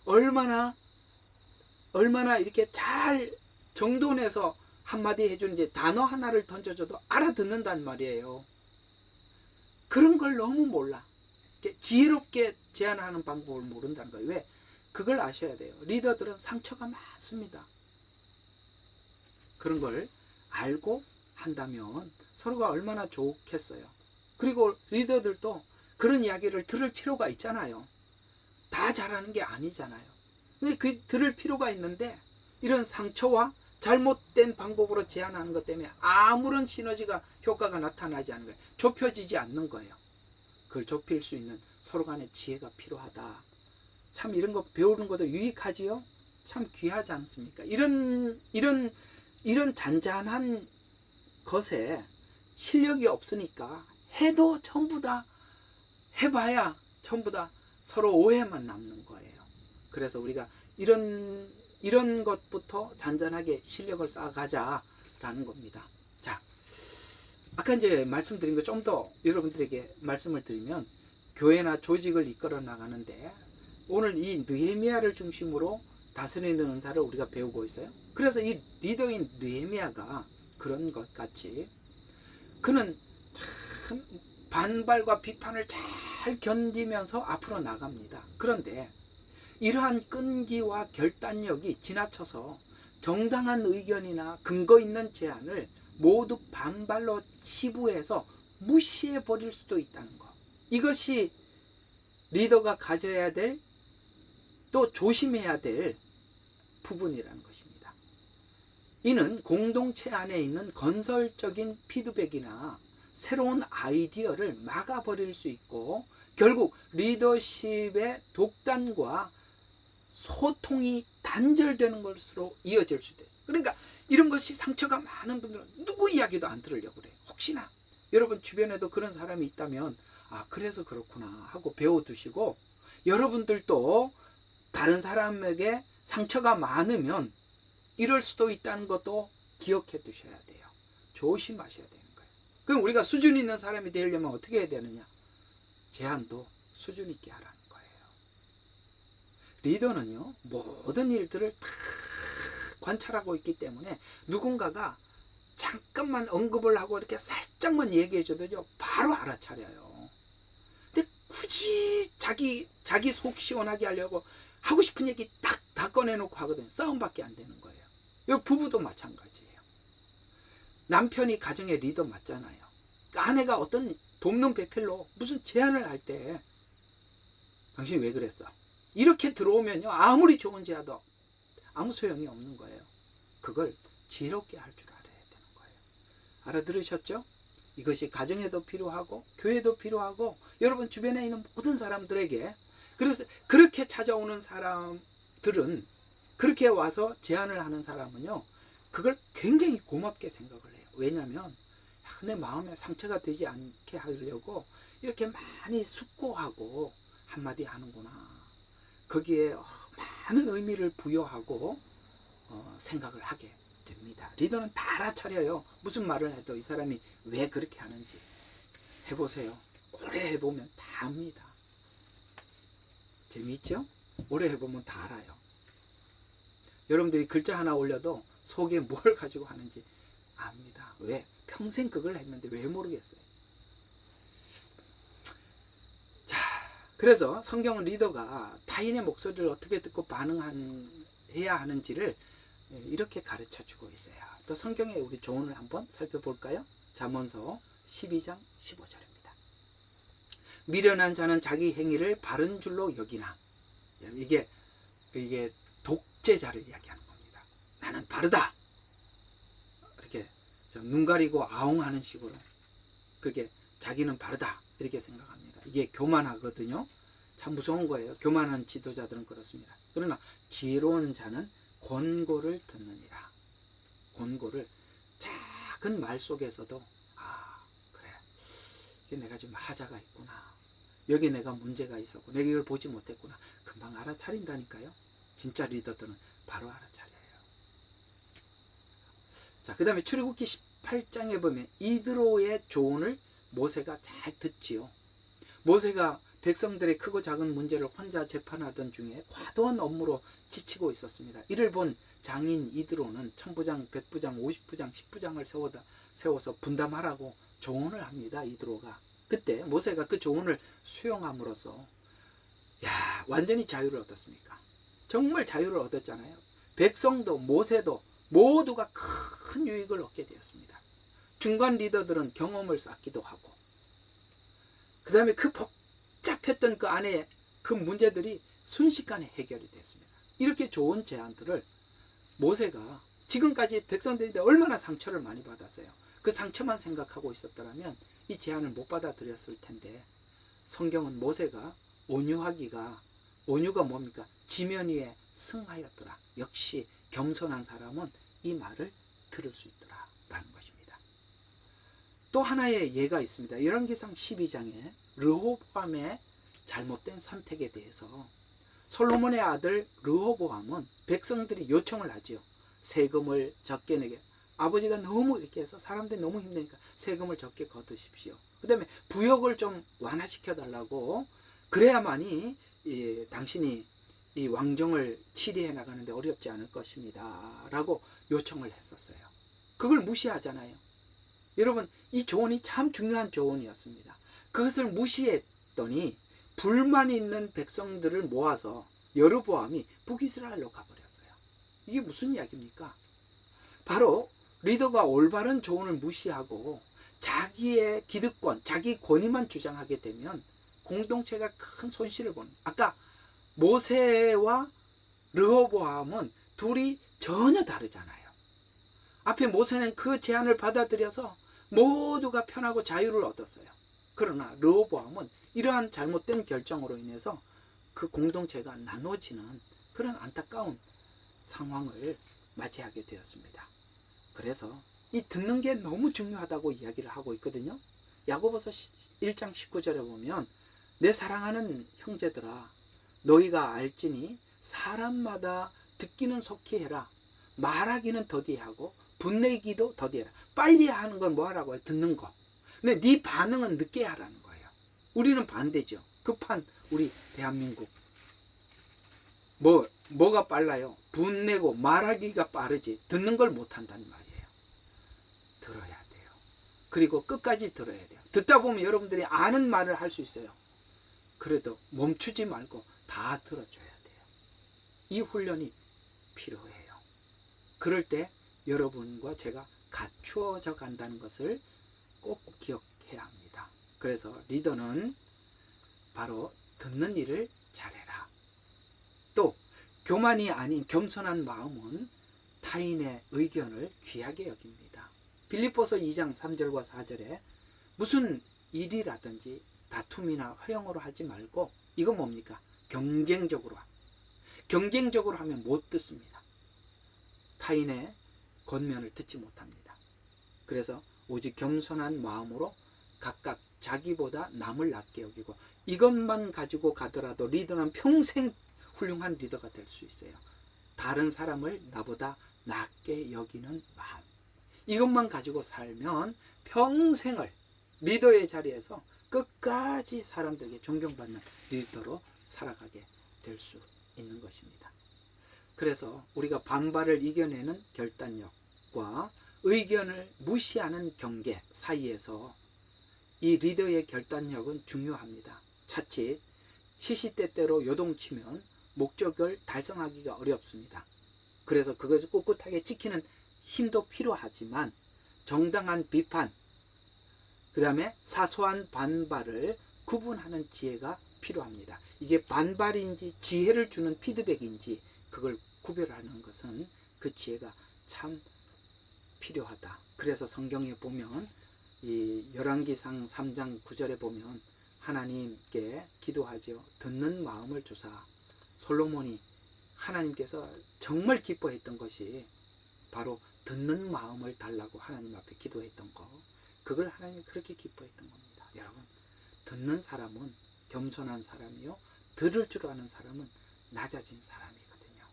얼마나 이렇게 잘 정돈해서 한마디 해주는, 이제 단어 하나를 던져줘도 알아듣는단 말이에요. 그런 걸 너무 몰라. 지혜롭게 제안하는 방법을 모른다는 거예요. 왜? 그걸 아셔야 돼요. 리더들은 상처가 많습니다. 그런 걸 알고 한다면 서로가 얼마나 좋겠어요. 그리고 리더들도 그런 이야기를 들을 필요가 있잖아요. 다 잘하는 게 아니잖아요. 근데 그 들을 필요가 있는데, 이런 상처와 잘못된 방법으로 제안하는 것 때문에 아무런 시너지가, 효과가 나타나지 않는 거예요. 좁혀지지 않는 거예요. 그걸 좁힐 수 있는 서로 간의 지혜가 필요하다. 참 이런 거 배우는 것도 유익하지요. 참 귀하지 않습니까? 이런 잔잔한 것에 실력이 없으니까 해도 전부 다 해봐야 전부 다 서로 오해만 남는 거예요. 그래서 우리가 이런 것부터 잔잔하게 실력을 쌓아가자라는 겁니다. 자, 아까 이제 말씀드린 거 좀 더 여러분들에게 말씀을 드리면, 교회나 조직을 이끌어 나가는데 오늘 이 느헤미야를 중심으로 다스리는 은사를 우리가 배우고 있어요. 그래서 이 리더인 느헤미야가 그런 것 같이, 그는 참 반발과 비판을 잘 견디면서 앞으로 나갑니다. 그런데 이러한 끈기와 결단력이 지나쳐서 정당한 의견이나 근거 있는 제안을 모두 반발로 치부해서 무시해 버릴 수도 있다는 것. 이것이 리더가 가져야 될, 또 조심해야 될 부분이라는 것입니다. 이는 공동체 안에 있는 건설적인 피드백이나 새로운 아이디어를 막아버릴 수 있고, 결국 리더십의 독단과 소통이 단절되는 것으로 이어질 수도 있어요. 그러니까 이런 것이 상처가 많은 분들은 누구 이야기도 안 들으려고 그래요. 혹시나 여러분 주변에도 그런 사람이 있다면, 그래서 그렇구나 하고 배워두시고, 여러분들도 다른 사람에게 상처가 많으면 이럴 수도 있다는 것도 기억해 두셔야 돼요. 조심하셔야 되는 거예요. 그럼 우리가 수준 있는 사람이 되려면 어떻게 해야 되느냐? 제안도 수준 있게 하라는 거예요. 리더는요, 모든 일들을 다 관찰하고 있기 때문에 누군가가 잠깐만 언급을 하고 이렇게 살짝만 얘기해 줘도요, 바로 알아차려요. 근데 굳이 자기 속 시원하게 하려고 하고 싶은 얘기 딱 다 꺼내놓고 하거든요. 싸움밖에 안 되는 거예요. 이 부부도 마찬가지예요. 남편이 가정의 리더 맞잖아요. 그러니까 아내가 어떤 돕는 배필로 무슨 제안을 할 때, 당신이 왜 그랬어? 이렇게 들어오면요, 아무리 좋은 제안도 아무 소용이 없는 거예요. 그걸 지혜롭게 할 줄 알아야 되는 거예요. 알아들으셨죠? 이것이 가정에도 필요하고 교회도 필요하고 여러분 주변에 있는 모든 사람들에게, 그래서 그렇게 찾아오는 사람들은 그렇게 와서 제안을 하는 사람은요, 그걸 굉장히 고맙게 생각을 해요. 왜냐하면 내 마음에 상처가 되지 않게 하려고 이렇게 많이 숙고하고 한마디 하는구나. 거기에 많은 의미를 부여하고 생각을 하게 됩니다. 리더는 다 알아차려요. 무슨 말을 해도 이 사람이 왜 그렇게 하는지. 해보세요. 오래 해보면 다 압니다. 재미있죠? 오래 해보면 다 알아요. 여러분들이 글자 하나 올려도 속에 뭘 가지고 하는지 압니다. 왜? 평생 그걸 했는데 왜 모르겠어요. 자, 그래서 성경은 리더가 타인의 목소리를 어떻게 듣고 반응해야 하는지를 이렇게 가르쳐 주고 있어요. 또 성경의 우리 조언을 한번 살펴볼까요? 잠언서 12장 15절입니다. 미련한 자는 자기 행위를 바른 줄로 여기나. 이게 독재자를 이야기하는 겁니다. 나는 바르다. 이렇게 눈 가리고 아웅하는 식으로 그렇게 자기는 바르다 이렇게 생각합니다. 이게 교만하거든요. 참 무서운 거예요. 교만한 지도자들은 그렇습니다. 그러나 지혜로운 자는 권고를 듣느니라. 권고를 작은 말 속에서도 그래, 이게 내가 지금 하자가 있구나. 여기 내가 문제가 있었고 내가 이걸 보지 못했구나. 금방 알아차린다니까요. 진짜 리더들은 바로 알아차려요. 자, 그 다음에 출애굽기 18장에 보면 이드로의 조언을 모세가 잘 듣지요. 모세가 백성들의 크고 작은 문제를 혼자 재판하던 중에 과도한 업무로 지치고 있었습니다. 이를 본 장인 이드로는 천부장, 백부장, 50부장, 10부장을 세워서 분담하라고 조언을 합니다. 이드로가. 그때 모세가 그 조언을 수용함으로써 완전히 자유를 얻었습니까? 정말 자유를 얻었잖아요. 백성도 모세도 모두가 큰 유익을 얻게 되었습니다. 중간 리더들은 경험을 쌓기도 하고, 그 다음에 그 복잡했던 그 안에 그 문제들이 순식간에 해결이 됐습니다. 이렇게 좋은 제안들을 모세가 지금까지 백성들인데 얼마나 상처를 많이 받았어요. 그 상처만 생각하고 있었더라면 이 제안을 못 받아들였을 텐데, 성경은 모세가 온유가 뭡니까? 지면 위에 승하였더라. 역시 겸손한 사람은 이 말을 들을 수 있더라 라는 것입니다. 또 하나의 예가 있습니다. 열왕기상 12장에 르호보암의 잘못된 선택에 대해서 솔로몬의 아들 르호보암은 백성들이 요청을 하지요. 세금을 적게 내게. 아버지가 너무 이렇게 해서 사람들이 너무 힘드니까 세금을 적게 거두십시오. 그 다음에 부역을 좀 완화시켜 달라고, 그래야만이 당신이 이 왕정을 치리해 나가는데 어렵지 않을 것입니다 라고 요청을 했었어요. 그걸 무시하잖아요. 여러분, 이 조언이 참 중요한 조언이었습니다. 그것을 무시했더니 불만이 있는 백성들을 모아서 여로보암이 북이스라엘로 가버렸어요. 이게 무슨 이야기입니까? 바로 리더가 올바른 조언을 무시하고 자기의 기득권, 자기 권위만 주장하게 되면 공동체가 큰 손실을 보는. 아까 모세와 르호보암은 둘이 전혀 다르잖아요. 앞에 모세는 그 제안을 받아들여서 모두가 편하고 자유를 얻었어요. 그러나 르호보암은 이러한 잘못된 결정으로 인해서 그 공동체가 나눠지는 그런 안타까운 상황을 맞이하게 되었습니다. 그래서 이 듣는 게 너무 중요하다고 이야기를 하고 있거든요. 야고보서 1장 19절에 보면 내 사랑하는 형제들아, 너희가 알지니 사람마다 듣기는 속히 해라, 말하기는 더디하고 분내기도 더디해라. 빨리 하는 건 뭐 하라고 해요? 듣는 거. 근데 네 반응은 늦게 하라는 거예요. 우리는 반대죠. 급한 우리 대한민국. 뭐가 빨라요? 분내고 말하기가 빠르지 듣는 걸 못한다는 말이에요. 들어야 돼요. 그리고 끝까지 들어야 돼요. 듣다 보면 여러분들이 아는 말을 할 수 있어요. 그래도 멈추지 말고 다 들어줘야 돼요. 이 훈련이 필요해요. 그럴 때 여러분과 제가 갖추어져 간다는 것을 꼭 기억해야 합니다. 그래서 리더는 바로 듣는 일을 잘해라. 또 교만이 아닌 겸손한 마음은 타인의 의견을 귀하게 여깁니다. 빌립보서 2장 3절과 4절에 무슨 일이라든지 다툼이나 허영으로 하지 말고, 이건 뭡니까? 경쟁적으로 하면 못 듣습니다. 타인의 권면을 듣지 못합니다. 그래서 오직 겸손한 마음으로 각각 자기보다 남을 낮게 여기고, 이것만 가지고 가더라도 리더는 평생 훌륭한 리더가 될 수 있어요. 다른 사람을 나보다 낮게 여기는 마음, 이것만 가지고 살면 평생을 리더의 자리에서 끝까지 사람들에게 존경받는 리더로 살아가게 될 수 있는 것입니다. 그래서 우리가 반발을 이겨내는 결단력과 의견을 무시하는 경계 사이에서 이 리더의 결단력은 중요합니다. 자칫 시시때때로 요동치면 목적을 달성하기가 어렵습니다. 그래서 그것을 꿋꿋하게 지키는 힘도 필요하지만 정당한 비판, 그 다음에 사소한 반발을 구분하는 지혜가 필요합니다. 이게 반발인지 지혜를 주는 피드백인지 그걸 구별하는 것은 그 지혜가 참 필요하다. 그래서 성경에 보면 이 열왕기상 3장 9절에 보면 하나님께 기도하죠. 듣는 마음을 주사. 솔로몬이 하나님께서 정말 기뻐했던 것이 바로 듣는 마음을 달라고 하나님 앞에 기도했던 거, 그걸 하나님이 그렇게 기뻐했던 겁니다. 여러분, 듣는 사람은 겸손한 사람이요, 들을 줄 아는 사람은 낮아진 사람이거든요.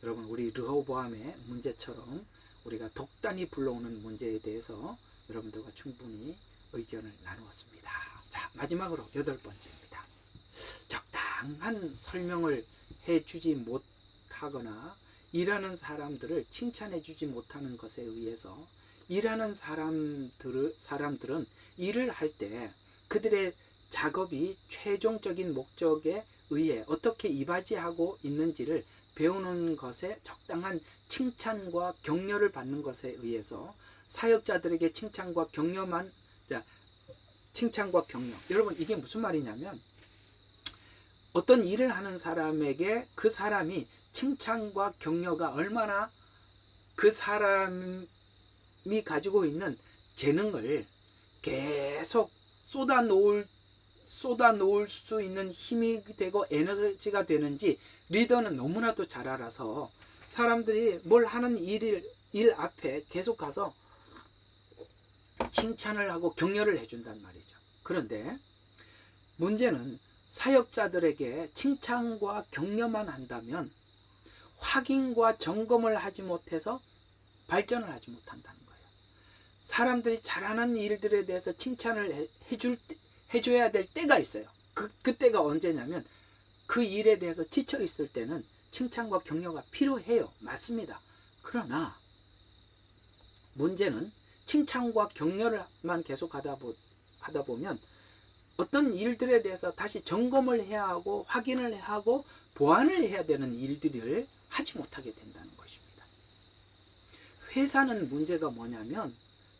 여러분, 우리 르호보암의 문제처럼 우리가 독단이 불러오는 문제에 대해서 여러분들과 충분히 의견을 나누었습니다. 자, 마지막으로 8번째입니다. 적당한 설명을 해주지 못하거나 일하는 사람들을 칭찬해 주지 못하는 것에 의해서 일하는 사람들은 일을 할 때 그들의 작업이 최종적인 목적에 의해 어떻게 이바지하고 있는지를 배우는 것에 적당한 칭찬과 격려를 받는 것에 의해서 사역자들에게 칭찬과 격려, 여러분, 이게 무슨 말이냐면 어떤 일을 하는 사람에게 그 사람이 칭찬과 격려가 얼마나 그 사람이 가지고 있는 재능을 계속 쏟아놓을 수 있는 힘이 되고 에너지가 되는지 리더는 너무나도 잘 알아서 사람들이 뭘 하는 일 앞에 계속 가서 칭찬을 하고 격려를 해준단 말이죠. 그런데 문제는 사역자들에게 칭찬과 격려만 한다면 확인과 점검을 하지 못해서 발전을 하지 못한다는 거예요. 사람들이 잘하는 일들에 대해서 칭찬을 해줘야 될 때가 있어요. 그때가 언제냐면 그 일에 대해서 지쳐 있을 때는 칭찬과 격려가 필요해요. 맞습니다. 그러나 문제는 칭찬과 격려를만 계속 하다 보면 어떤 일들에 대해서 다시 점검을 해야 하고 확인을 해야 하고 보완을 해야 되는 일들을 하지 못하게 된다는 것입니다. 회사는 문제가 뭐냐면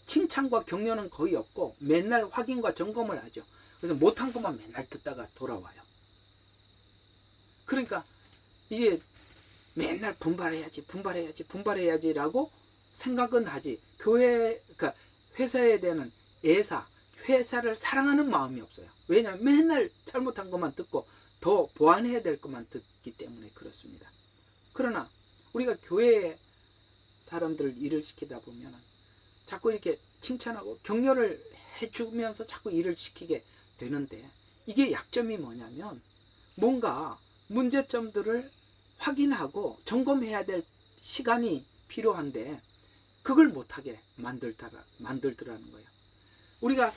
칭찬과 격려는 거의 없고 맨날 확인과 점검을 하죠. 그래서 못한 것만 맨날 듣다가 돌아와요. 그러니까 이게 맨날 분발해야지라고 생각은 하지, 그러니까 회사에 대한 회사를 사랑하는 마음이 없어요. 왜냐하면 맨날 잘못한 것만 듣고 더 보완해야 될 것만 듣기 때문에 그렇습니다. 그러나 우리가 교회 사람들 일을 시키다 보면 자꾸 이렇게 칭찬하고 격려를 해주면서 자꾸 일을 시키게 되는데, 이게 약점이 뭐냐면 뭔가 문제점들을 확인하고 점검해야 될 시간이 필요한데 그걸 못하게 만들더라는 거예요. 우리가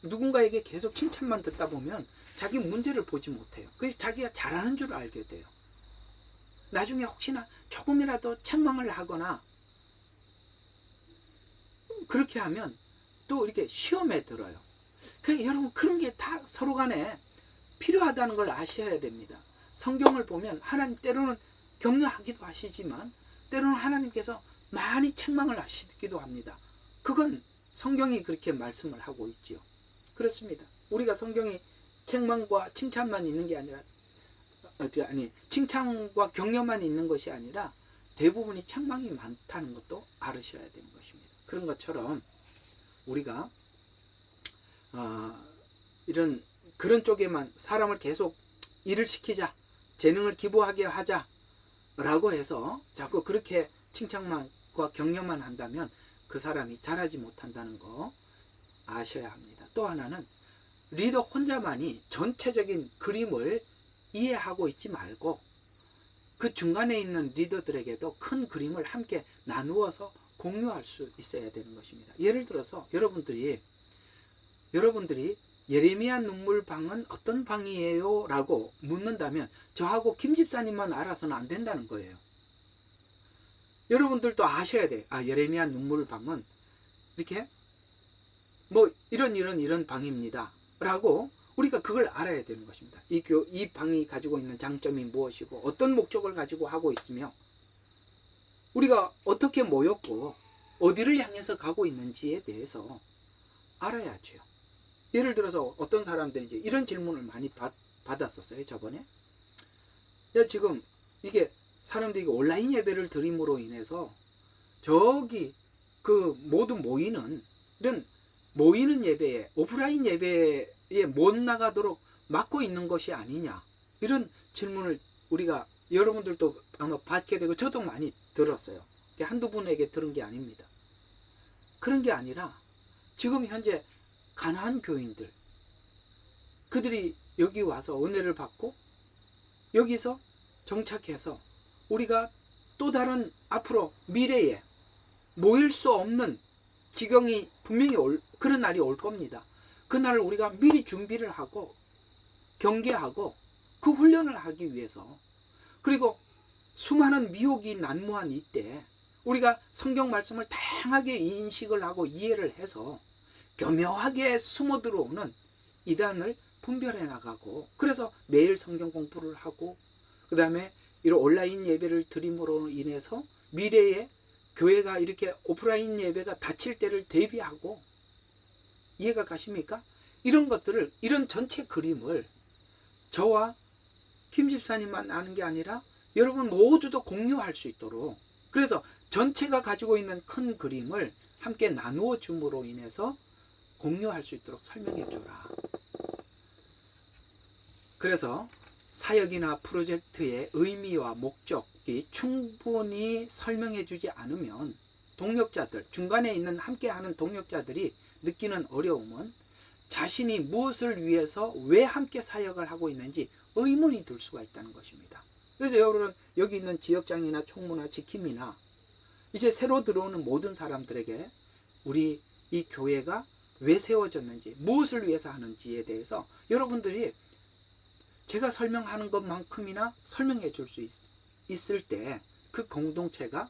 누군가에게 계속 칭찬만 듣다 보면 자기 문제를 보지 못해요. 그래서 자기가 잘하는 줄 알게 돼요. 나중에 혹시나 조금이라도 책망을 하거나 그렇게 하면 또 이렇게 시험에 들어요. 그러니까 여러분, 그런 게 다 서로 간에 필요하다는 걸 아셔야 됩니다. 성경을 보면 하나님 때로는 격려하기도 하시지만 때로는 하나님께서 많이 책망을 하시기도 합니다. 그건 성경이 그렇게 말씀을 하고 있지요. 그렇습니다. 우리가 성경이 책망과 칭찬만 있는 게 아니라 칭찬과 격려만 있는 것이 아니라 대부분이 책망이 많다는 것도 알으셔야 되는 것입니다. 그런 것처럼 우리가 그런 쪽에만 사람을 계속 일을 시키자, 재능을 기부하게 하자라고 해서 자꾸 그렇게 칭찬만과 격려만 한다면 그 사람이 잘하지 못한다는 거 아셔야 합니다. 또 하나는 리더 혼자만이 전체적인 그림을 이해하고 있지 말고 그 중간에 있는 리더들에게도 큰 그림을 함께 나누어서 공유할 수 있어야 되는 것입니다. 예를 들어서 여러분들이 예레미야 눈물 방은 어떤 방이에요? 라고 묻는다면 저하고 김 집사님만 알아서는 안 된다는 거예요. 여러분들도 아셔야 돼요. 예레미야 눈물 방은 이렇게 뭐 이런 방입니다. 라고 우리가 그걸 알아야 되는 것입니다. 이 방이 가지고 있는 장점이 무엇이고 어떤 목적을 가지고 하고 있으며 우리가 어떻게 모였고 어디를 향해서 가고 있는지에 대해서 알아야죠. 예를 들어서 어떤 사람들이 이제 이런 질문을 많이 받았었어요. 저번에. 지금 이게 사람들이 온라인 예배를 드림으로 인해서 저기 그 모두 모이는 이런 모이는 예배에 오프라인 예배에 못 나가도록 막고 있는 것이 아니냐, 이런 질문을 우리가 여러분들도 아마 받게 되고 저도 많이 들었어요. 한두 분에게 들은 게 아닙니다. 그런 게 아니라 지금 현재 가난한 교인들, 그들이 여기 와서 은혜를 받고 여기서 정착해서 우리가 또 다른 앞으로 미래에 모일 수 없는 지경이 분명히 그런 날이 올 겁니다. 그날을 우리가 미리 준비를 하고 경계하고 그 훈련을 하기 위해서, 그리고 수많은 미혹이 난무한 이때 우리가 성경 말씀을 다양하게 인식을 하고 이해를 해서 교묘하게 숨어 들어오는 이단을 분별해 나가고, 그래서 매일 성경 공부를 하고 그 다음에 이런 온라인 예배를 드림으로 인해서 미래에 교회가 이렇게 오프라인 예배가 닫힐 때를 대비하고, 이해가 가십니까? 이런 것들을, 이런 전체 그림을 저와 김 집사님만 아는 게 아니라 여러분 모두도 공유할 수 있도록, 그래서 전체가 가지고 있는 큰 그림을 함께 나누어 줌으로 인해서 공유할 수 있도록 설명해 줘라. 그래서 사역이나 프로젝트의 의미와 목적이 충분히 설명해 주지 않으면 동역자들, 중간에 있는 함께하는 동역자들이 느끼는 어려움은 자신이 무엇을 위해서 왜 함께 사역을 하고 있는지 의문이 들 수가 있다는 것입니다. 그래서 여러분, 여기 있는 지역장이나 총무나 지킴이나 이제 새로 들어오는 모든 사람들에게 우리 이 교회가 왜 세워졌는지, 무엇을 위해서 하는지에 대해서 여러분들이 제가 설명하는 것만큼이나 설명해 줄 수 있을 때 그 공동체가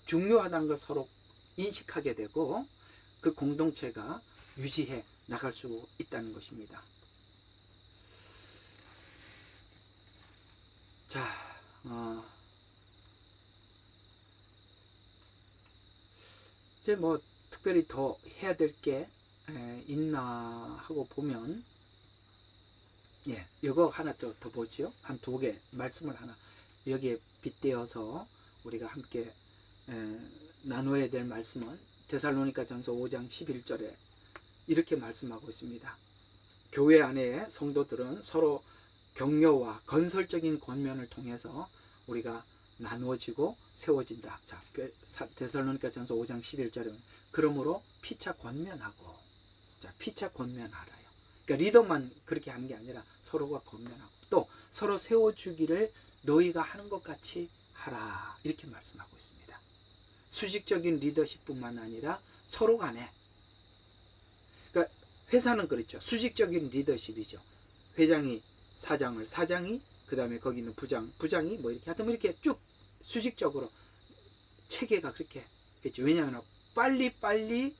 중요하다는 걸 서로 인식하게 되고 그 공동체가 유지해 나갈 수 있다는 것입니다. 자, 이제 뭐 특별히 더 해야 될 게 있나 하고 보면, 이거 하나 더 보죠. 한 두 개 말씀을 하나 여기에 빗대어서 우리가 함께 나누어야 될 말씀은 데살로니가전서 5장 11절에 이렇게 말씀하고 있습니다. 교회 안에 성도들은 서로 격려와 건설적인 권면을 통해서 우리가 나누어지고 세워진다. 자, 데살로니가전서 5장 11절에 그러므로 피차 권면하고, 자, 피차 권면하라요. 그러니까 리더만 그렇게 하는 게 아니라 서로가 권면하고 또 서로 세워주기를 너희가 하는 것 같이 하라, 이렇게 말씀하고 있습니다. 수직적인 리더십뿐만 아니라 서로 간에, 그러니까 회사는 그렇죠. 수직적인 리더십이죠. 회장이 사장을, 사장이 그 다음에 거기 있는 부장이 뭐 이렇게 하여튼 이렇게 쭉 수직적으로 체계가 그렇게 했죠. 왜냐하면 빨리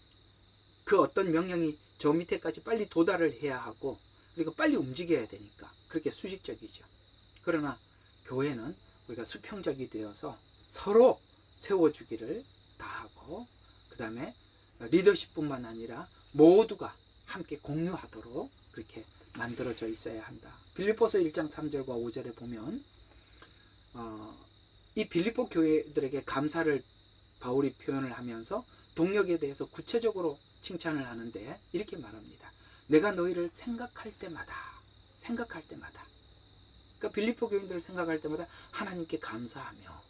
그 어떤 명령이 저 밑에까지 빨리 도달을 해야 하고, 그리고 빨리 움직여야 되니까 그렇게 수직적이죠. 그러나 교회는 우리가 수평적이 되어서 서로 세워주기를 다하고, 그 다음에 리더십뿐만 아니라 모두가 함께 공유하도록 그렇게 만들어져 있어야 한다. 빌립보서 1장 3절과 5절에 보면 이 빌립보 교회들에게 감사를 바울이 표현을 하면서 동력에 대해서 구체적으로 칭찬을 하는데 이렇게 말합니다. 내가 너희를 생각할 때마다, 그러니까 빌립보 교인들을 생각할 때마다 하나님께 감사하며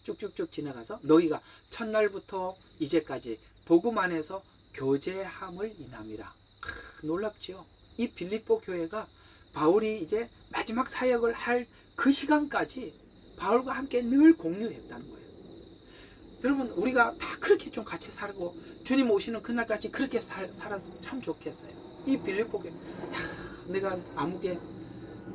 쭉쭉쭉 지나가서 너희가 첫날부터 이제까지 복음 안에서 교제함을 인함이라. 놀랍지요. 이 빌립보 교회가 바울이 이제 마지막 사역을 할 그 시간까지 바울과 함께 늘 공유했다는 거예요. 여러분, 우리가 다 그렇게 좀 같이 살고 주님 오시는 그날까지 그렇게 살았으면 참 좋겠어요. 이 빌립보 교회, 내가 아무개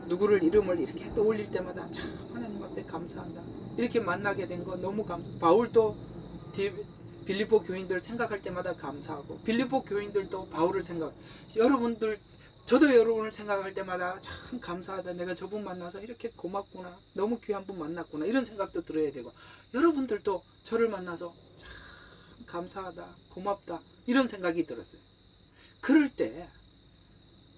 누구를 이름을 이렇게 떠올릴 때마다 참 하나님 앞에 감사한다. 이렇게 만나게 된 거 너무 감사. 바울도 빌립보 교인들 생각할 때마다 감사하고, 빌립보 교인들도 바울을 생각. 여러분들, 저도 여러분을 생각할 때마다 참 감사하다. 내가 저분 만나서 이렇게 고맙구나. 너무 귀한 분 만났구나. 이런 생각도 들어야 되고, 여러분들도 저를 만나서 참 감사하다. 고맙다. 이런 생각이 들었어요. 그럴 때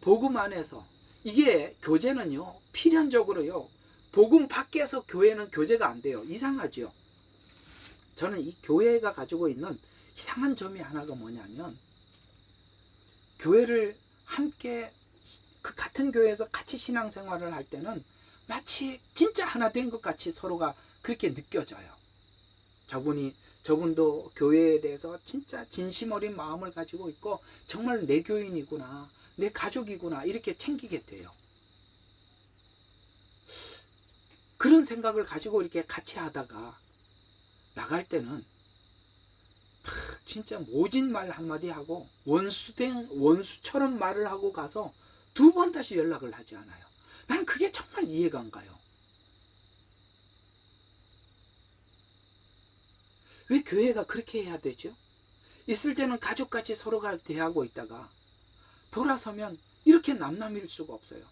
복음 안에서, 이게 교제는요, 필연적으로요, 복음 밖에서 교회는 교제가 안 돼요. 이상하죠. 저는 이 교회가 가지고 있는 이상한 점이 하나가 뭐냐면, 교회를 함께, 그 같은 교회에서 같이 신앙생활을 할 때는 마치 진짜 하나 된 것 같이 서로가 그렇게 느껴져요. 저분도 교회에 대해서 진짜 진심 어린 마음을 가지고 있고, 정말 내 교인이구나, 내 가족이구나, 이렇게 챙기게 돼요. 그런 생각을 가지고 이렇게 같이 하다가 나갈 때는 진짜 모진 말 한마디 하고 원수처럼 말을 하고 가서 두 번 다시 연락을 하지 않아요. 나는 그게 정말 이해가 안 가요. 왜 교회가 그렇게 해야 되죠? 있을 때는 가족같이 서로가 대하고 있다가 돌아서면 이렇게 남남일 수가 없어요.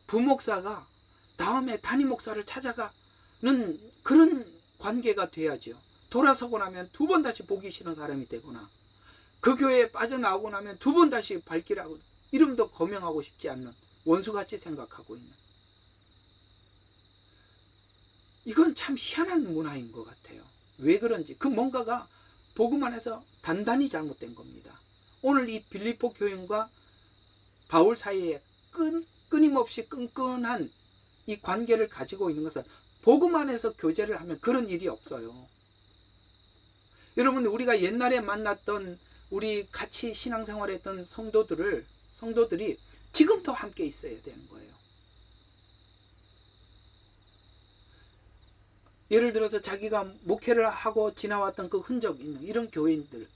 부목사가 다음에 담임 목사를 찾아가는 그런 관계가 돼야죠. 돌아서고 나면 두 번 다시 보기 싫은 사람이 되거나, 그 교회에 빠져나오고 나면 두 번 다시 발길하고 이름도 거명하고 싶지 않는, 원수같이 생각하고 있는, 이건 참 희한한 문화인 것 같아요. 왜 그런지, 그 뭔가가 복음 안에서 단단히 잘못된 겁니다. 오늘 이 빌립보 교인과 바울 사이에 끊임없이 끈끈한 이 관계를 가지고 있는 것은, 복음 안에서 교제를 하면 그런 일이 없어요. 여러분, 우리가 옛날에 만났던, 우리 같이 신앙생활했던 성도들이 지금도 함께 있어야 되는 거예요. 예를 들어서 자기가 목회를 하고 지나왔던 그 흔적 있는 이런 교인들,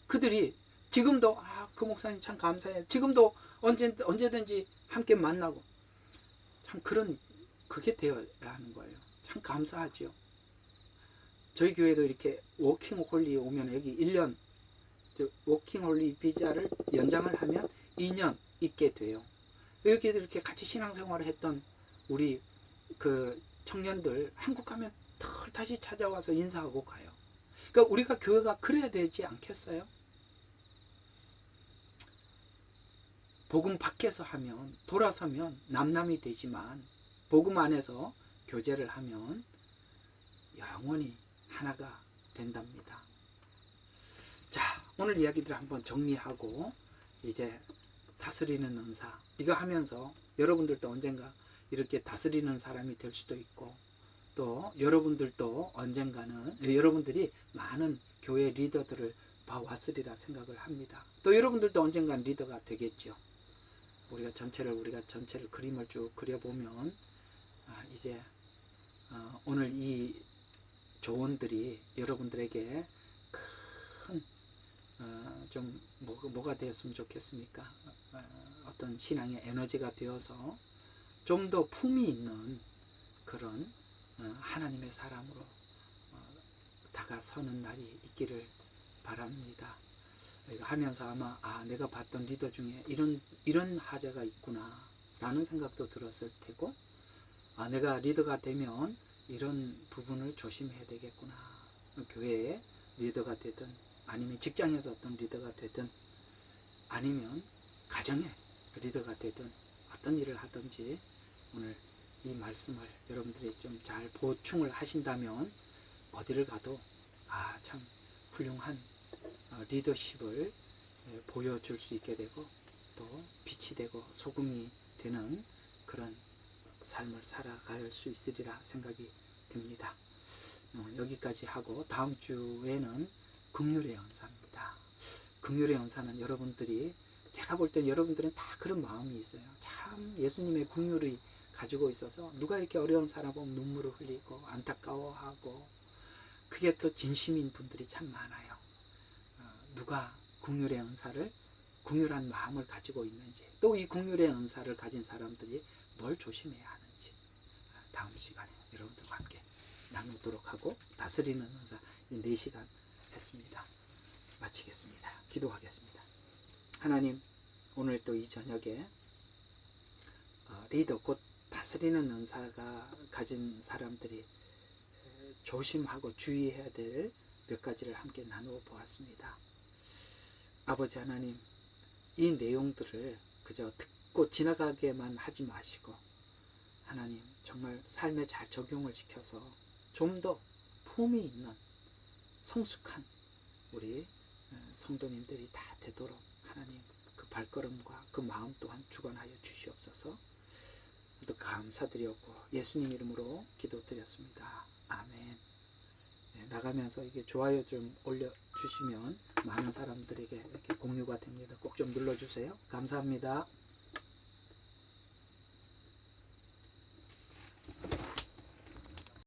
그들이 지금도 그 목사님 참 감사해요. 지금도 언제든지 함께 만나고, 참 그게 되어야 하는 거예요. 참 감사하죠. 저희 교회도 이렇게 워킹홀리 오면 여기 1년 워킹홀리 비자를 연장을 하면 2년 있게 돼요. 이렇게 같이 신앙생활을 했던 우리 그 청년들 한국 가면 다시 찾아와서 인사하고 가요. 그러니까 우리가 교회가 그래야 되지 않겠어요? 복음 밖에서 하면, 돌아서면 남남이 되지만, 복음 안에서 교제를 하면 영원히 하나가 된답니다. 자, 오늘 이야기들을 한번 정리하고 이제 다스리는 은사, 이거 하면서 여러분들도 언젠가 이렇게 다스리는 사람이 될 수도 있고, 또 여러분들도 언젠가는 여러분들이 많은 교회 리더들을 봐왔으리라 생각을 합니다. 또 여러분들도 언젠가는 리더가 되겠죠. 우리가 전체를 그림을 쭉 그려보면, 이제 오늘 이 조언들이 여러분들에게 큰 좀 뭐가 되었으면 좋겠습니까? 어떤 신앙의 에너지가 되어서 좀 더 품이 있는 그런 하나님의 사람으로 다가서는 날이 있기를 바랍니다. 하면서 아마 내가 봤던 리더 중에 이런 하자가 있구나 라는 생각도 들었을 테고, 내가 리더가 되면 이런 부분을 조심해야 되겠구나. 교회의 리더가 되든, 아니면 직장에서 어떤 리더가 되든, 아니면 가정의 리더가 되든, 어떤 일을 하든지 오늘 이 말씀을 여러분들이 좀 잘 보충을 하신다면 어디를 가도 참 훌륭한 리더십을 보여줄 수 있게 되고, 또 빛이 되고 소금이 되는 그런 삶을 살아갈 수 있으리라 생각이 듭니다. 여기까지 하고 다음 주에는 긍휼의 은사입니다. 긍휼의 은사는 여러분들이 제가 볼 때 여러분들은 다 그런 마음이 있어요. 참 예수님의 긍휼이 가지고 있어서 누가 이렇게 어려운 사람 보면 눈물을 흘리고 안타까워하고 그게 또 진심인 분들이 참 많아요. 누가 긍휼의 은사를 긍휼한 마음을 가지고 있는지 또 이 긍휼의 은사를 가진 사람들이 뭘 조심해야 하는지 다음 시간에 여러분들과 함께 나누도록 하고 다스리는 은사 이 4시간 했습니다. 마치겠습니다. 기도하겠습니다. 하나님 오늘 또 이 저녁에 리더 곧 다스리는 은사가 가진 사람들이 조심하고 주의해야 될 몇 가지를 함께 나누어 보았습니다. 아버지 하나님 이 내용들을 그저 듣고 지나가게만 하지 마시고 하나님 정말 삶에 잘 적용을 시켜서 좀 더 품이 있는 성숙한 우리 성도님들이 다 되도록 하나님 그 발걸음과 그 마음 또한 주관하여 주시옵소서. 또 감사드렸고 예수님 이름으로 기도드렸습니다. 아멘. 나가면서 이게 좋아요 좀 올려주시면 많은 사람들에게 이렇게 공유가 됩니다. 꼭 좀 눌러주세요. 감사합니다.